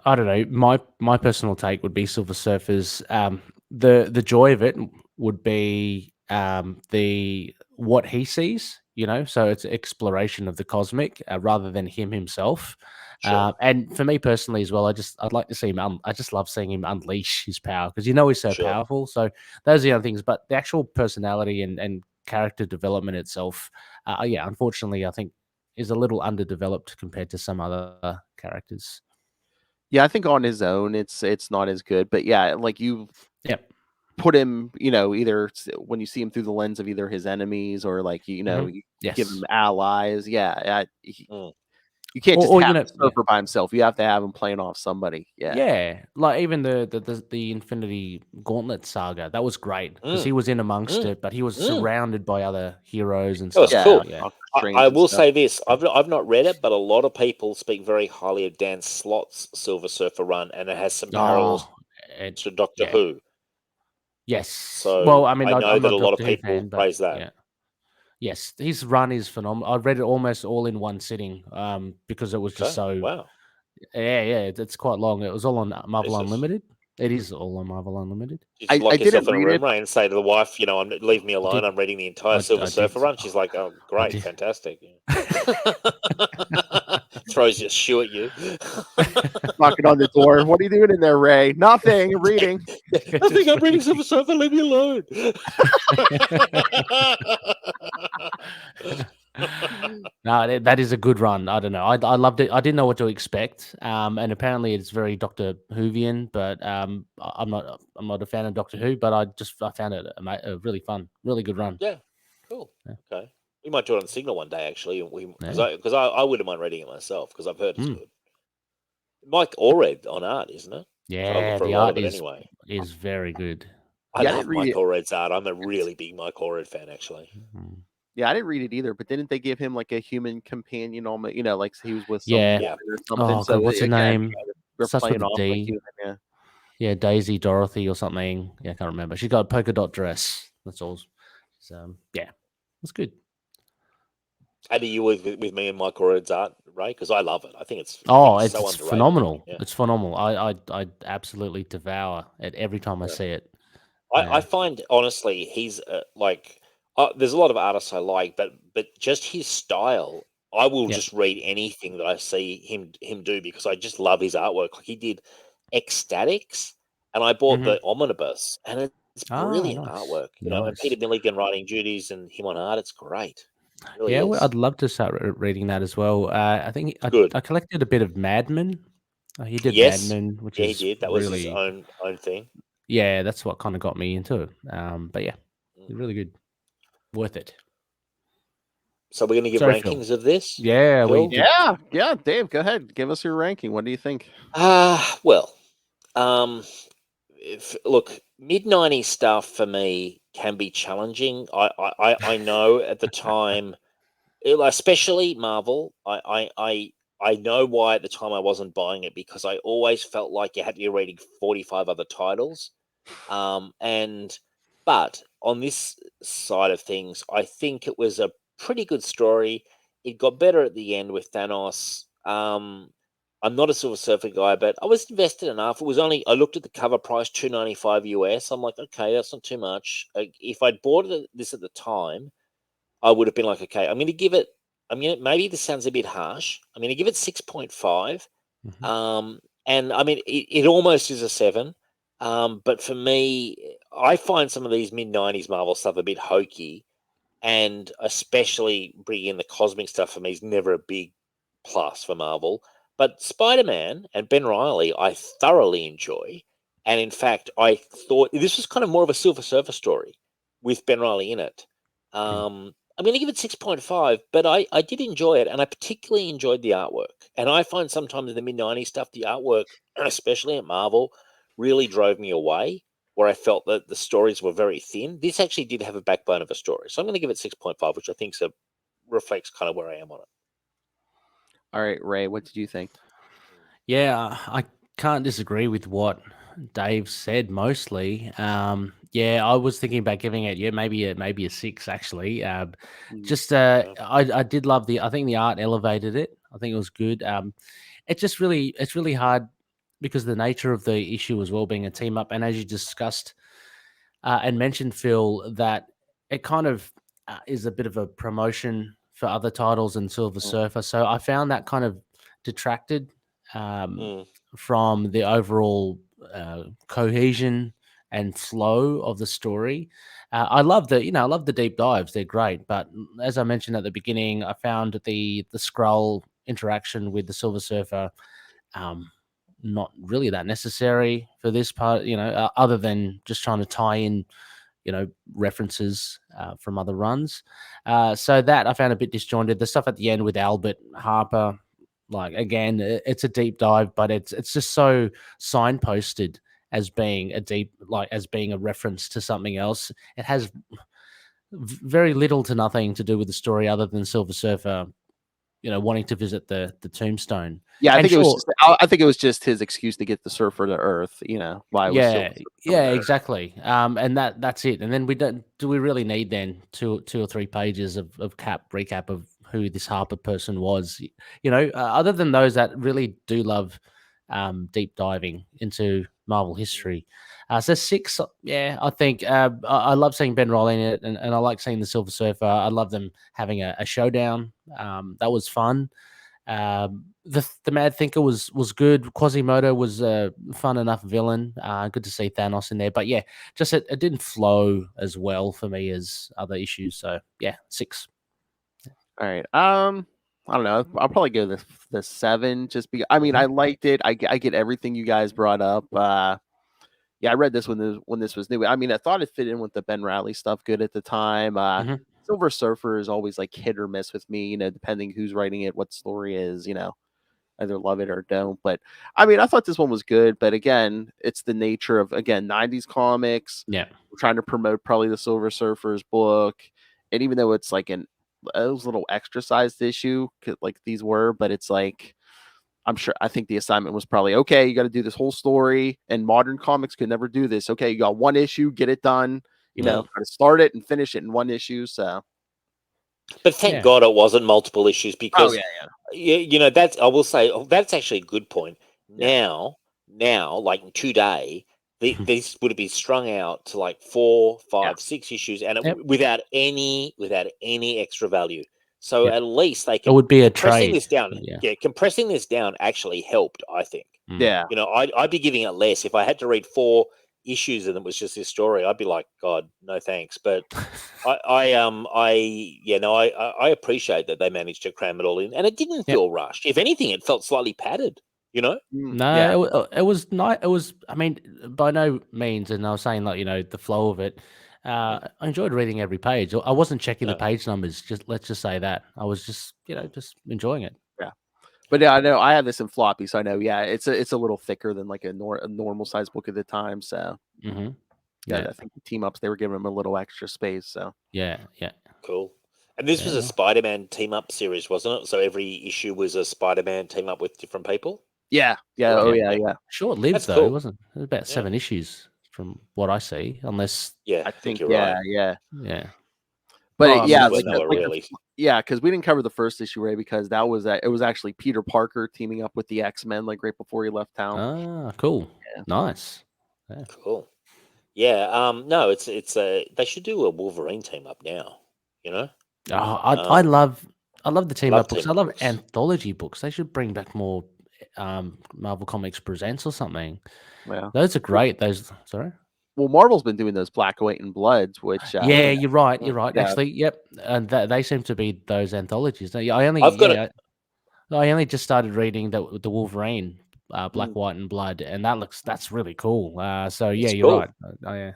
C: I don't know, my personal take would be Silver Surfer's, the joy of it would be what he sees, so it's exploration of the cosmic rather than him himself.
D: Sure.
C: And for me personally as well, I'd like to see him. I just love seeing him unleash his power because he's so powerful. So those are the other things. But the actual personality and character development itself, unfortunately, I think is a little underdeveloped compared to some other characters.
A: Yeah, I think on his own, it's not as good. But yeah, like you
C: Yep.
A: put him, either when you see him through the lens of either his enemies or like you give him
C: Yes.
A: allies. Yeah,
D: Mm.
A: you can't just
C: Or,
A: have
C: you know,
A: him surfer by himself. You have to have him playing off somebody. Yeah.
C: Yeah, like even the Infinity Gauntlet saga, that was great because he was in amongst it, but he was surrounded by other heroes and
D: That was
C: stuff.
D: cool.
C: Yeah,
A: Doctor
D: I,
A: Strange
D: I
A: and
D: will
A: stuff.
D: say this: I've not read it, but a lot of people speak very highly of Dan Slott's Silver Surfer run, and it has some parallels to Doctor Who.
C: Yes.
D: So
C: Well, I mean,
D: I know
C: I'm
D: that
C: not
D: a lot of
C: Doctor Who
D: people
C: fan, but
D: praise that.
C: yeah. Yes, his run is phenomenal. I read it almost all in one sitting, because it was just so.
D: Wow.
C: Yeah, it's quite long. It was all on Marvel
D: Jesus.
C: Unlimited. It is all on Marvel Unlimited.
D: Did you lock
A: I
D: yourself
A: didn't
D: in a
A: read
D: room,
A: it.
D: Ray, and say to the wife, leave me alone.
C: did.
D: I'm reading the entire
C: I
D: Silver Surfer
C: did.
D: run. She's like, oh, great,
C: did.
D: fantastic. Throws your shoe at you.
A: Knocking on the door. What are you doing in there, Ray? Nothing. Reading.
D: I think I'm reading Silver Surfer. Leave me alone.
C: No, that is a good run. I don't know. I loved it. I didn't know what to expect. And apparently it's very Doctor Whovian, but I'm not a fan of Doctor Who. But I found it a really fun, really good run.
D: Yeah, cool.
C: Yeah.
D: Okay, we might do it on Signal one day actually. Because
C: Yeah.
D: I wouldn't mind reading it myself because I've heard it's good. Mike Allred on art, isn't it?
C: Yeah,
D: For a
C: the
D: lot
C: art
D: of it
C: is
D: anyway.
C: very good.
D: I
A: Yeah, I
D: love
A: didn't read
D: Mike
A: it.
D: Allred's art. I'm a really big Mike Allred fan, actually.
C: Mhm.
A: Yeah, I didn't read it either. But didn't they give him like a human companion? Almost, like he was with some
C: Yeah.
A: woman or something.
C: Oh
A: So
C: God, what's her
A: again,
C: name?
A: we're
C: Starts
A: playing
C: with a
A: off like
C: D.
A: human. Yeah.
C: Yeah, Daisy, Dorothy, or something. Yeah, I can't remember. She got a polka dot dress. That's all. So yeah, it's good.
D: And are you with me and Mike Allred's art, Ray? Because I love it. I think it's
C: Oh,
D: so
C: it's
D: underrated.
C: phenomenal.
D: Yeah.
C: It's phenomenal. I absolutely devour it every time I see it.
D: I find honestly he's there's a lot of artists I like, but just his style, I will just read anything that I see him do because I just love his artwork. Like he did Ecstatics, and I bought the Omnibus, and it's brilliant
C: nice.
D: artwork. And Peter Milligan writing duties and him on art, it's great. It really
C: Yeah,
D: is.
C: I'd love to start reading that as well. I think
D: Good.
C: I collected a bit of Mad Men. He did
D: Yes.
C: Mad Men, which
D: Yeah,
C: is
D: he did. That was his own thing.
C: Yeah, that's what kind of got me into it. But yeah, really good, worth it.
D: So we're going to give
C: Sorry,
D: rankings
C: Phil.
D: of this.
C: Yeah,
D: Phil?
A: Yeah. Dave, go ahead. Give us your ranking. What do you think?
D: Well, look, mid-90s stuff for me can be challenging. I know at the time, especially Marvel, I know why at the time I wasn't buying it because I always felt like you had to be reading 45 other titles. But on this side of things, I think it was a pretty good story. It got better at the end with Thanos. I'm not a Silver Surfer guy, but I was invested enough. It was only I looked at the cover price, $2.95 US. I'm like, okay, that's not too much. If I'd bought this at the time, I would have been like, okay, I'm going to give it. Maybe this sounds a bit harsh. I'm going to give it 6.5. And I mean, it almost is a 7. But for me, I find some of these mid-90s Marvel stuff a bit hokey, and especially bringing in the cosmic stuff for me is never a big plus for Marvel. But Spider-Man and Ben Reilly, I thoroughly enjoy. And in fact, I thought this was kind of more of a Silver Surfer story with Ben Reilly in it. I'm going to give it 6.5, but I did enjoy it, and I particularly enjoyed the artwork. And I find sometimes in the mid-90s stuff, the artwork, especially at Marvel, really drove me away, where I felt that the stories were very thin. This actually did have a backbone of a story. So I'm going to give it 6.5, which I think reflects kind of where I am on it.
A: All right, Ray, what did you think?
C: Yeah, I can't disagree with what Dave said mostly. Yeah, I was thinking about giving it maybe a 6 actually. I did love I think the art elevated it. I think it was good. It's really hard because of the nature of the issue as well being a team up, and as you discussed and mentioned, Phil, that it kind of is a bit of a promotion for other titles and Silver Surfer. So I found that kind of detracted from the overall cohesion and flow of the story. I love the deep dives. They're great. But as I mentioned at the beginning, I found the Skrull interaction with the Silver Surfer not really that necessary for this part, other than just trying to tie in, references from other runs. So that I found a bit disjointed. The stuff at the end with Albert Harper, like again, it's a deep dive, but it's just so signposted as being as being a reference to something else. It has very little to nothing to do with the story other than Silver Surfer, wanting to visit the tombstone.
A: Yeah, I
C: And
A: think it was.
C: sure,
A: I think it was just his excuse to get the Surfer to Earth. Why it was
C: yeah,
A: Silver Surfer coming
C: yeah,
A: to Earth.
C: exactly. And that's it. And then do we really need then two or three pages of recap of who this Harper person was? Other than those that really do love deep diving into Marvel history. So 6, yeah, I think I love seeing Ben Reilly in it, and I like seeing the Silver Surfer. I love them having a showdown. That was fun. The Mad Thinker was good. Quasimodo was a fun enough villain. Good to see Thanos in there, but yeah, just it didn't flow as well for me as other issues. So yeah, 6.
A: All right. I don't know. I'll probably go the 7. Just because I mean, I liked it. I get everything you guys brought up. Yeah, I read this when this was new. I mean, I thought it fit in with the Ben Reilly stuff good at the time. Silver Surfer is always like hit or miss with me, depending who's writing it, what story is, either love it or don't. But I mean, I thought this one was good. But again, it's the nature of 90s comics.
C: Yeah,
A: we're trying to promote probably the Silver Surfer's book, and even though it's like it was a little extra sized issue, like these were, but it's like I think the assignment was probably okay. You got to do this whole story, and modern comics could never do this. Okay, you got one issue, get it done. Kind of start it and finish it in one issue. So,
D: but thank God it wasn't multiple issues because, that's I will say that's actually a good point. Now, like today, these would be strung out to like 4, 5, 6 issues, and without any extra value. So at least they can.
C: It would be a
D: compressing
C: trade.
D: this down. Yeah, compressing this down actually helped. I think.
A: Yeah.
D: I'd be giving it less if I had to read 4 issues and it was just this story. I'd be like, God, no thanks. But I appreciate that they managed to cram it all in, and it didn't feel rushed. If anything, it felt slightly padded.
C: No, it was not. It was. I mean, by no means. And I was saying, like, the flow of it. I enjoyed reading every page. I wasn't checking the page numbers. Let's just say that I was just enjoying it.
A: Yeah, but yeah, I know I have this in floppy, so I know. Yeah, it's a little thicker than like a normal size book at the time. So I think the team ups they were giving them a little extra space. So
C: yeah,
D: cool. And this was a Spider-Man team up series, wasn't it? So every issue was a Spider-Man team up with different people.
A: Yeah.
C: Short lived though, wasn't it? It was about 7 issues from what I see, unless
D: I think you're
A: right.
C: Yeah.
A: But
D: really.
A: Because we didn't cover the first issue, Ray, because that was it was actually Peter Parker teaming up with the X-Men like right before he left town.
C: Ah, cool. Yeah. Nice.
D: Yeah. Cool. Yeah. No, it's they should do a Wolverine team up now.
C: I love the team up books. I love anthology books. They should bring back more Marvel Comics Presents or something.
A: Yeah,
C: those are great. Sorry.
A: Well, Marvel's been doing those Black, White, and Bloods, which
C: you're right. You're right. Yeah. Actually, yep, and they seem to be those anthologies. I only just started reading the Wolverine Black, White, and Blood, and that's really cool. So yeah, you're right.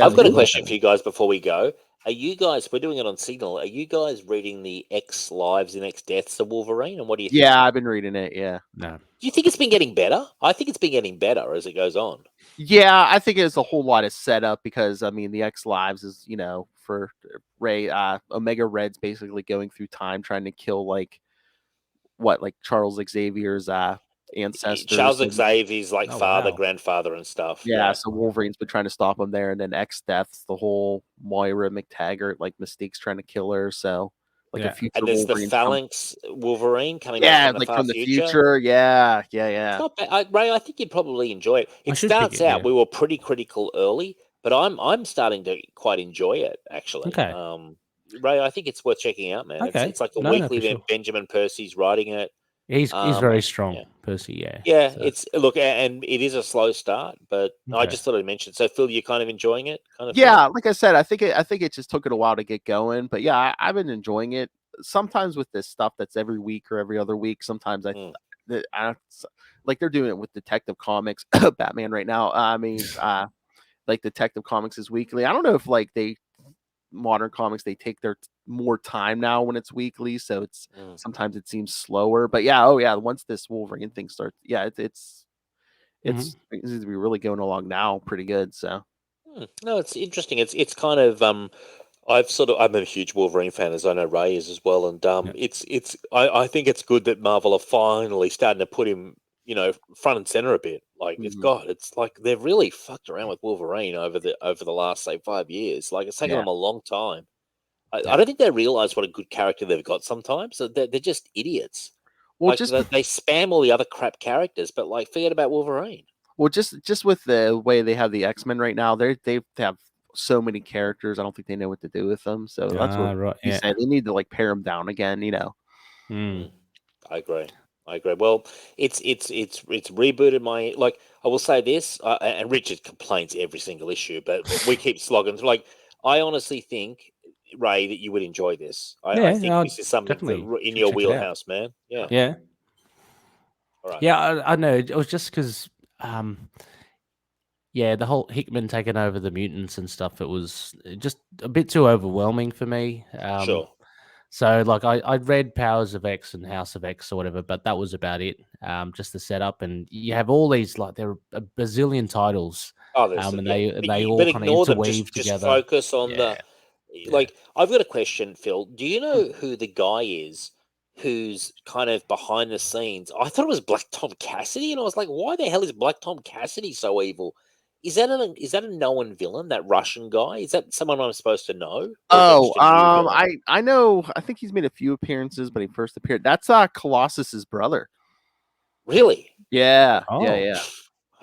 D: I've got a question for you guys before we go. Are you guys? We're doing it on Signal. Are you guys reading the X Lives and X Deaths of Wolverine? And what do you think?
A: Yeah, I've been reading it. Yeah.
C: No.
D: Do you think it's been getting better? I think it's been getting better as it goes on.
A: Yeah, I think it's a whole lot of setup because I mean the X Lives is for Ray Omega Red's basically going through time trying to kill like Charles Xavier's ancestors.
D: Charles Xavier's father, grandfather, and stuff.
A: Yeah, so Wolverine's been trying to stop him there, and then X Death's the whole Moira McTaggart, like Mystique's trying to kill her. So a future
D: and there's
A: Wolverine
D: the Phalanx Wolverine coming back
A: from the future. Yeah.
D: It's not bad. Ray, I think you'd probably enjoy it. It starts out. We were pretty critical early, but I'm starting to quite enjoy it actually.
C: Okay.
D: Ray, I think it's worth checking out, man.
C: Okay.
D: It's like a weekly event. Sure. Benjamin Percy's writing it.
C: He's
D: Um,
C: very strong,
D: yeah.
C: Percy. Yeah.
D: Yeah,
C: So,
D: it's look, and it is a slow start, but I
C: Okay.
D: just thought I'd mention. So, Phil, you're kind of enjoying it, kind of.
A: Yeah, like I said, I think it just took it a while to get going, but yeah, I've been enjoying it. Sometimes with this stuff that's every week or every other week, sometimes
D: Mm.
A: like they're doing it with Detective Comics, Batman right now. I mean, like Detective Comics is weekly. I don't know if like modern comics they take their more time now when it's weekly, so it's
D: Mm.
A: sometimes it seems slower. But yeah, oh yeah, once this Wolverine thing starts, yeah, it's it seems to be really going along now pretty good. So
D: No, it's interesting. It's kind of I'm a huge Wolverine fan, as I know Ray is as well, and
C: Yeah.
D: I think it's good that Marvel are finally starting to put him, front and center a bit. Like it's like they've really fucked around with Wolverine over the last say 5 years. Like it's taken
A: yeah,
D: them a long time. I
C: Yeah.
D: don't think they realize what a good character they've got sometimes. So they're just idiots.
A: well,
D: Like
A: just
D: they spam all the other crap characters, but like forget about Wolverine.
A: well, just with the way they have the X-Men right now, they have so many characters. I don't think they know what to do with them. So that's what
C: Right.
A: you
C: Yeah.
A: said. They need to like pare them down again.
C: Mm.
D: I agree. I agree. Well, it's rebooted my like. I will say this, and Richard complains every single issue, but we keep slogging through. Like, I honestly think, Ray, that you would enjoy this. I
C: Yeah.
D: think this is something that
C: Definitely
D: in
C: should
D: your
C: check it out.
D: wheelhouse, man. Yeah.
C: Yeah.
D: All right.
C: Yeah. I know. It was just because, yeah, the whole Hickman taking over the mutants and stuff. It was just a bit too overwhelming for me.
D: Sure.
C: So like I read Powers of X and House of X or whatever, but that was about it. Just the setup, and you have all these like there are a bazillion titles,
D: Oh, there's
C: and
D: yeah,
C: they all
D: but
C: kind of
D: ignore them.
C: interweave
D: Just
C: together.
D: focus on
C: Yeah, yeah.
D: like. I've got a question, Phil. Do you know who the guy is who's kind of behind the scenes? I thought it was Black Tom Cassidy, and I was like, why the hell is Black Tom Cassidy so evil? Is that a known villain? That Russian guy? Is that someone I'm supposed to know, or is that
A: Oh,
D: just a new guy?
A: I know. I think he's made a few appearances, but he first appeared. That's Colossus's brother.
D: Really?
A: Yeah, yeah,
C: Oh,
A: yeah,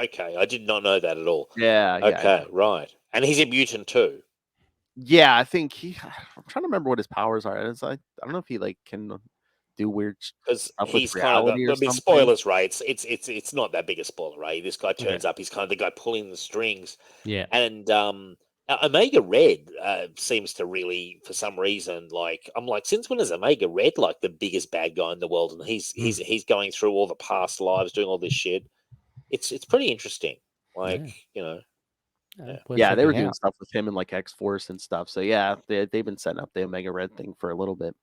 D: Okay, I did not know that at all.
A: yeah, yeah,
D: Okay, right. And he's a mutant too.
A: yeah. I think he. I'm trying to remember what his powers are. It's like I don't know if he like can do weird
D: Because
A: stuff with
D: he's kind of
A: reality
D: the,
A: or
D: I mean,
A: something.
D: spoilers, right? It's not that big a spoiler, right? This guy
C: okay.
D: turns up. He's kind of the guy pulling the strings,
C: Yeah.
D: and Omega Red seems to really, for some reason, like I'm like, since when is Omega Red like the biggest bad guy in the world? And he's going through all the past lives, doing all this shit. It's pretty interesting. Like
C: Worth
A: Yeah, they were
C: checking
A: doing
C: out.
A: stuff with him and like X Force and stuff. So yeah, they've been setting up the Omega Red thing for a little bit.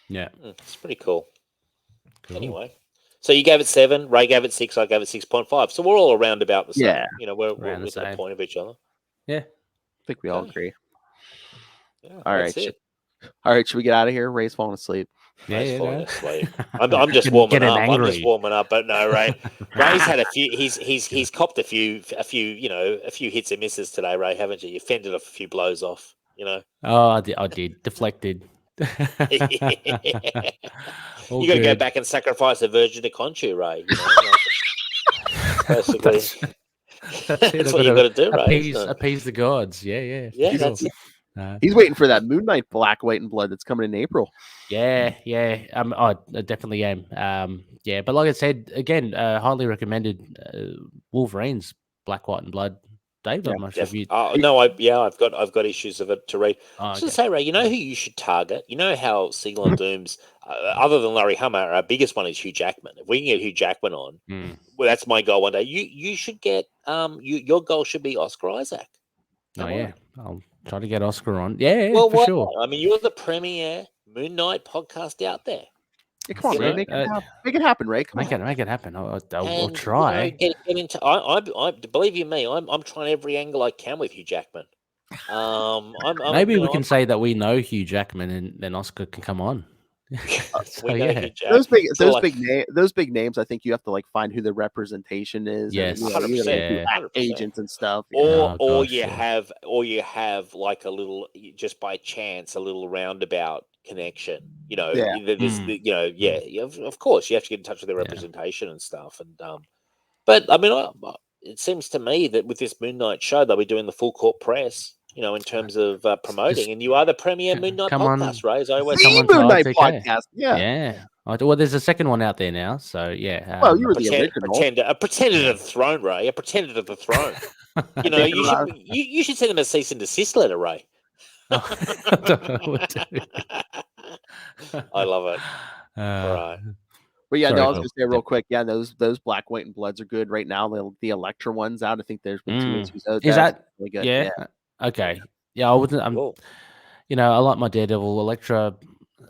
C: Yeah.
D: it's pretty cool.
C: Cool.
D: Anyway. So you gave it 7, Ray gave it 6, I gave it 6.5. So we're all around about the same.
A: Yeah.
D: We're
C: Around the
D: within a
C: same.
D: point of each other.
C: Yeah.
A: I think we all
D: Okay.
A: agree.
D: Yeah,
A: All
D: that's
A: right,
D: it.
A: all right. Should we get out of here? Ray's falling asleep.
D: Ray's falling
C: no.
D: asleep. I'm just warming up. I'm just
C: angry.
D: warming up. But no, Ray's had a few. He's copped a few hits and misses today. Ray, haven't you? You fended a few blows off.
C: Oh, I did. Deflected. All
D: You got to go
C: good.
D: back and sacrifice a virgin to Conchu, Ray. Basically,
C: That's it.
D: that's what you got to do, Ray.
C: Appease the gods. Yeah.
D: Yeah,
C: for
D: that's
C: sure.
D: it.
A: He's waiting for that Moon Knight Black, White, and Blood that's coming in April.
C: Yeah. I definitely am. Yeah, but like I said, again, highly recommended. Wolverine's Black, White, and Blood. Dave,
A: Yeah,
C: I'm not sure if you.
D: No, I've got issues of it to read.
C: Oh,
D: I was
C: okay.
D: going to say, Ray, you know who you should target? You know how Siegel and Doom's, other than Larry Hummer, our biggest one is Hugh Jackman. If we can get Hugh Jackman on, well, that's my goal one day. You should get your goal should be Oscar Isaac.
C: Oh yeah, I'll try to get Oscar on. Yeah,
D: Well,
C: for
D: why
C: sure.
D: not? I mean, you're the premier Moon Knight podcast out there.
A: Yeah, come on,
D: You
A: Ray.
D: know,
A: Make it happen, Ray. Come
C: Make
A: on.
C: it happen. I'll
D: And,
C: try.
D: get into. I believe you me. I'm trying every angle I can with Hugh Jackman.
C: Maybe we can say that we know Hugh Jackman, and then Oscar can come on. So,
D: we know
C: yeah.
D: Hugh Jackman.
A: Those big names. I think you have to like find who the representation is.
C: Yes.
A: and, you know, you
D: 100%,
A: gotta do
D: 100%.
A: agents and stuff.
C: Oh,
D: Or
C: gosh,
D: you
C: yeah.
D: have like a little, just by chance, a little roundabout connection.
A: Yeah.
D: There's
C: Mm.
D: of course you have to get in touch with their representation and stuff. And but I mean, it seems to me that with this Moon Knight show, they'll be doing the full court press. In terms of promoting, and you are the premier Moon Knight
C: come on.
D: podcast, Ray. As I always
A: The
C: Someone
A: Moon
C: tell
A: Knight
C: TK.
A: podcast. Yeah.
C: Well, there's a second one out there now, so yeah.
A: Well, you were the original.
D: A pretender to the throne, Ray. A pretender to the throne. You know, you should send him a cease and desist letter, Ray.
C: I don't know what to do.
D: I love it. All right.
A: But yeah,
C: Sorry,
A: no, I was
C: Phil.
A: gonna say real quick. Yeah, those Black, White, and Bloods are good right now. The Electra one's out. I think there's been 2 episodes.
C: Is that
A: really good?
C: Yeah. Okay. Yeah, I wouldn't.
D: Cool.
C: You know, I like my Daredevil. Electra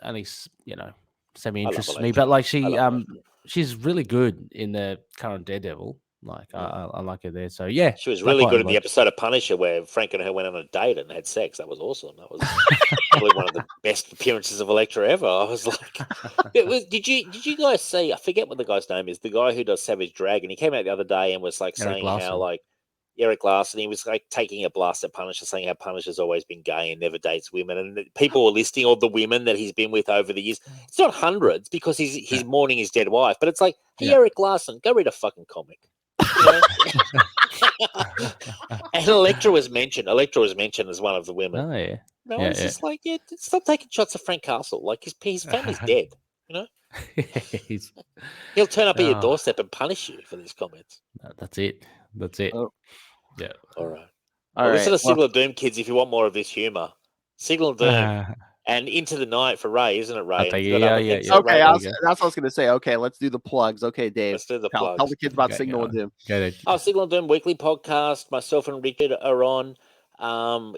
C: only semi interests me, but like she's really good in the current Daredevil. Like I like her there. So yeah,
D: She was
C: Black,
D: really
C: White,
D: good
C: and
D: in the
C: Blood.
D: episode of Punisher where Frank and her went on a date and had sex. That was awesome. That was probably one of the best appearances of Electra ever. I was like, did you guys see? I forget what the guy's name is. The guy who does Savage Dragon. He came out the other day and was like saying how like Eric Larson. He was like taking a blast at Punisher, saying how Punisher's always been gay and never dates women. And people were listing all the women that he's been with over the years. It's not hundreds because he's mourning his dead wife, but it's like, hey, Eric Larson, go read a fucking comic. You know? And Electra was mentioned. Electra was mentioned as one of the women.
C: Oh yeah.
D: No, it's just like, stop taking shots of Frank Castle. Like his family's dead. You know, he'll turn up at your doorstep and punish you for these comments.
C: That's it.
A: Oh.
C: Yeah.
D: All right.
A: All right.
D: Listen to Signal of Doom, kids, if you want more of this humor. Signal of Doom and Into the Night for Ray, isn't it, Ray?
A: Okay, that's what I was going to say. Okay, let's do the plugs. Okay, Dave.
D: Let's do the
A: plugs. Tell the kids about Signal of Doom.
D: Signal of Doom weekly podcast. Myself and Richard are on.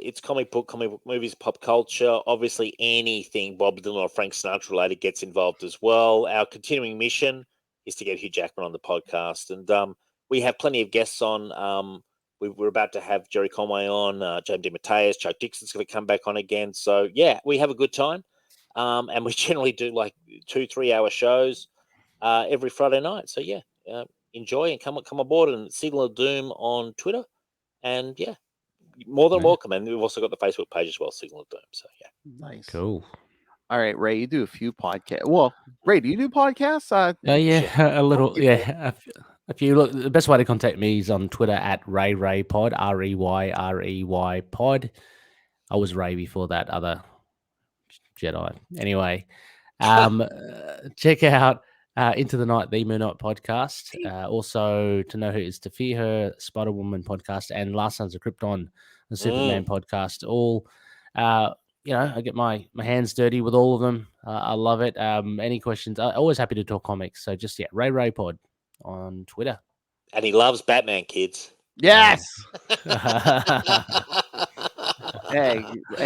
D: It's comic book movies, pop culture. Obviously, anything Bob Dylan or Frank Sinatra related gets involved as well. Our continuing mission is to get Hugh Jackman on the podcast, and we have plenty of guests on. We're about to have Jerry Conway on, James DeMatteis, Chuck Dixon's going to come back on again. So yeah, we have a good time, and we generally do like 2-3 hour shows every Friday night. So yeah, enjoy and come aboard and Signal of Doom on Twitter, and yeah. More than welcome, and we've also got the Facebook page as well, Signal of Doom. So yeah,
A: nice,
C: cool.
A: All right, Ray, you do a few podcasts. Well, Ray, do you do podcasts?
C: Yeah, a little. Yeah, a few. Look, the best way to contact me is on Twitter at RayPod, REY Pod. I was Ray before that other Jedi. Anyway, check out Into the Night, the Moon Knight podcast. Also, To Know Who Is to Fear Her, Spider Woman podcast, and Last Sons of Krypton, the Superman podcast. All, I get my hands dirty with all of them. I love it. Any questions? I'm always happy to talk comics. So just Ray Pod on Twitter.
D: And he loves Batman, kids.
A: Yes. Hey,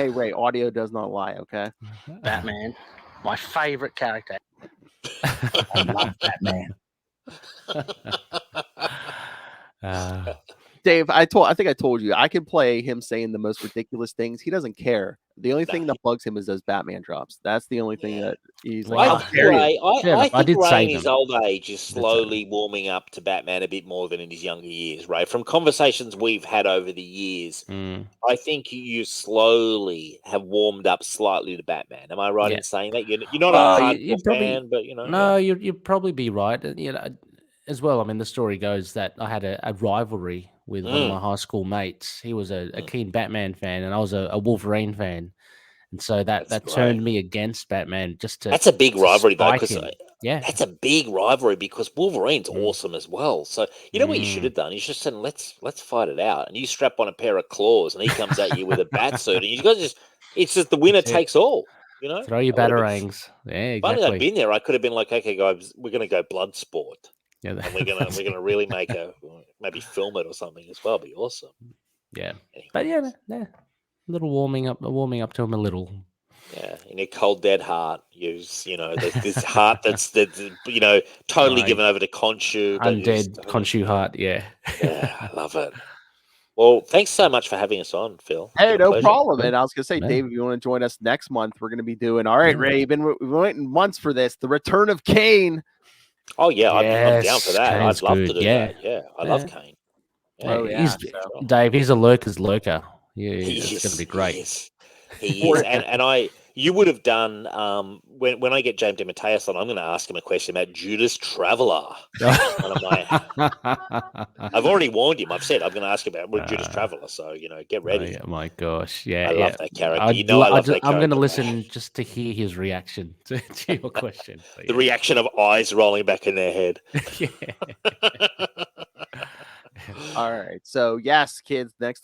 A: Ray, audio does not lie, okay?
B: Batman, my favorite character.
E: I love Batman.
A: Dave, I think I told you I can play him saying the most ridiculous things. He doesn't care. The only thing that bugs him is those Batman drops. That's the only thing that he's like.
D: I think Ray in his old age is slowly warming up to Batman a bit more than in his younger years, Ray. From conversations we've had over the years, I think you slowly have warmed up slightly to Batman. Am I right in saying that? You're not a hardcore fan, but
C: No, you'd probably be right. As well, I mean, the story goes that I had a rivalry with one of my high school mates. He was a keen Batman fan, and I was a Wolverine fan. And so that turned me against Batman just to.
D: That's a big rivalry, though.
C: That's
D: a big rivalry because Wolverine's awesome as well. So you know what you should have done? You should have said, let's fight it out. And you strap on a pair of claws, and he comes at you with a bat suit, and you guys it's just the winner takes all. You know,
C: throw your batarangs. Yeah, exactly.
D: If only I'd been there, I could have been like, okay, guys, we're going to go blood sport. Yeah, and we're gonna really maybe film it or something as well. It'd be awesome.
C: Yeah, anyway. But a little warming up to him a little.
D: Yeah, in a cold dead heart, this heart that's totally given over to Khonshu.
C: Undead Khonshu heart. Yeah,
D: I love it. Well, thanks so much for having us on, Phil.
A: Hey, no problem. And I was gonna say, Dave, if you want to join us next month, we're gonna be doing. All right, Ray, we've been waiting months for this. The Return of Kane.
D: Oh yeah, I'm down for that. Kane's I'd love to do that. Yeah, I love Kane.
C: Yeah, Dave, he's a lurker's lurker. Yeah, it's going to be great.
D: He is. And I, You would have done when I get James DeMatteis on, I'm going to ask him a question about Judas Traveler. One of my, I've already warned him. I've said I'm going to ask him about Judas Traveler. So get ready.
C: Oh, my gosh, yeah,
D: I love that character. I love that character.
C: I'm going to listen just to hear his reaction to your question. So,
D: the reaction of eyes rolling back in their head.
C: Yeah.
A: All right. So yes, kids, next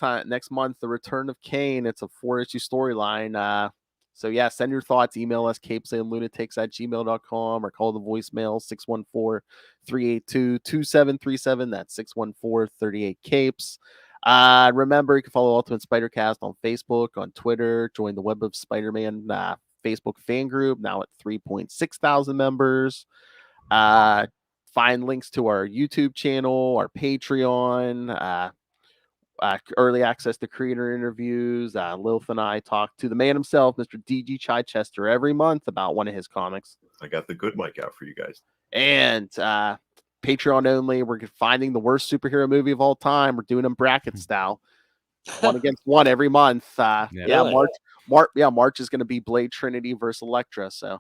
A: month, the Return of Kane. It's a 4-issue storyline. So yeah, send your thoughts. Email us CapesandLunatics@gmail.com or call the voicemail 614-382-2737. That's 614-38-Capes. Remember, you can follow Ultimate Spider-Cast on Facebook, on Twitter. Join the Web of Spider-Man Facebook fan group, now at 3.6 thousand members. Find links to our YouTube channel, our Patreon, early access to creator interviews. Lilith and I talk to the man himself, Mr. D.G. Chichester, every month about one of his comics.
F: I got the good mic out for you guys.
A: And Patreon only, we're finding the worst superhero movie of all time. We're doing them bracket style, one against one every month.
D: Really?
A: March is going to be Blade Trinity versus Elektra. So.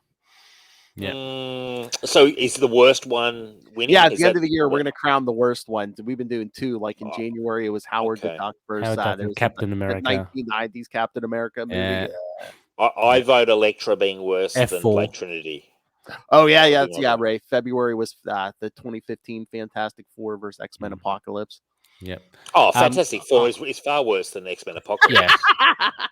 C: Yeah.
D: So is the worst one winning?
A: Yeah, at the end of the year, we're going to crown the worst ones. We've been doing two. Like in January, it was Howard the Duck versus
C: Captain America.
A: The 1990s Captain America movie.
C: Yeah.
D: I vote Elektra being worse than Blade Trinity.
A: Oh, yeah, Ray. February was the 2015 Fantastic Four versus X-Men Apocalypse.
C: Yep.
D: Oh, Fantastic Four is far worse than X-Men Apocalypse.
C: Yeah,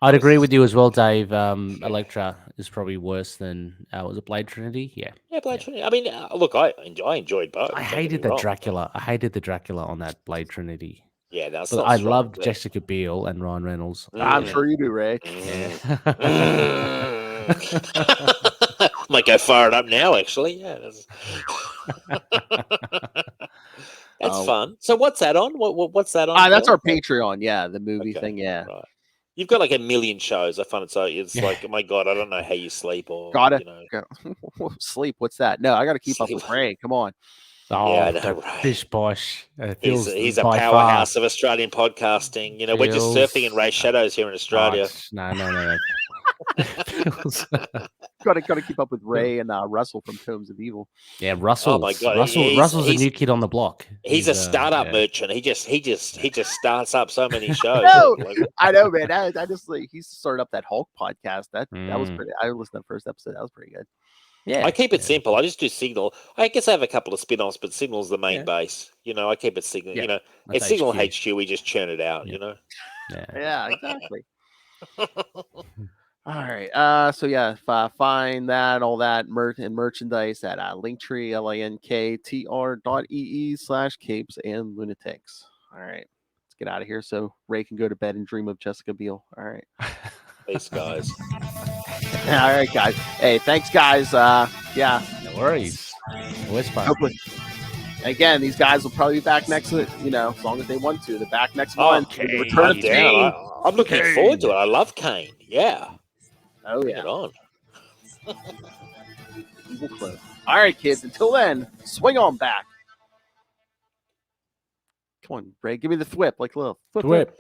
C: I'd agree with you as well, Dave. Elektra is probably worse than was it Blade Trinity? Yeah.
D: Yeah, Blade Trinity. I mean, look, I enjoyed both.
C: I hated the Dracula. I hated the Dracula on that Blade Trinity.
D: Yeah, that's.
C: But I loved Jessica Biel and Ryan Reynolds.
A: I'm sure you do, Ray.
D: Might go fire it up now, actually. Yeah, that's fun. So what's that on? What's that on?
A: That's our Patreon. Yeah, the movie thing. Yeah.
D: Right. You've got like a million shows. I find it so. It's like, oh my god, I don't know how you sleep or
A: sleep. What's that? No, I got to keep up with Ray. Come on.
C: Oh, yeah, I know, right. Bish Bosh.
D: He's a powerhouse of Australian podcasting. We're just surfing in Ray's shadows here in Australia.
C: No.
A: Got to keep up with Ray and Russell from Tomes of Evil.
C: Yeah, Russell.
D: Oh my god,
C: Russell's a new kid on the block.
D: He's a startup merchant. He just starts up so many shows.
A: No, I know, man. I just he started up that Hulk podcast. That was pretty. I listened to the first episode. That was pretty good.
C: Yeah,
D: I keep it simple. I just do Signal. I guess I have a couple of spin-offs, but Signal's the main base. I keep it Signal.
C: Yeah,
D: it's Signal HQ. We just churn it out.
A: Yeah, exactly. All right. So yeah, find that all that merchandise at Linktree linktr.ee/capes and lunatics. All right, let's get out of here so Ray can go to bed and dream of Jessica Biel. All right.
D: Peace, guys.
A: All right, guys. Hey, thanks, guys. Yeah.
C: No worries.
A: Hopefully. Again, these guys will probably be back next, as long as they want to. They're back next month.
D: Return of Kane. I'm looking forward to it. I love Kane. Yeah.
A: Oh, yeah.
D: Bring it on.
A: Evil Close. All right, kids. Until then, swing on back. Come on, Ray. Give me the thwip. Like a little
C: thwip.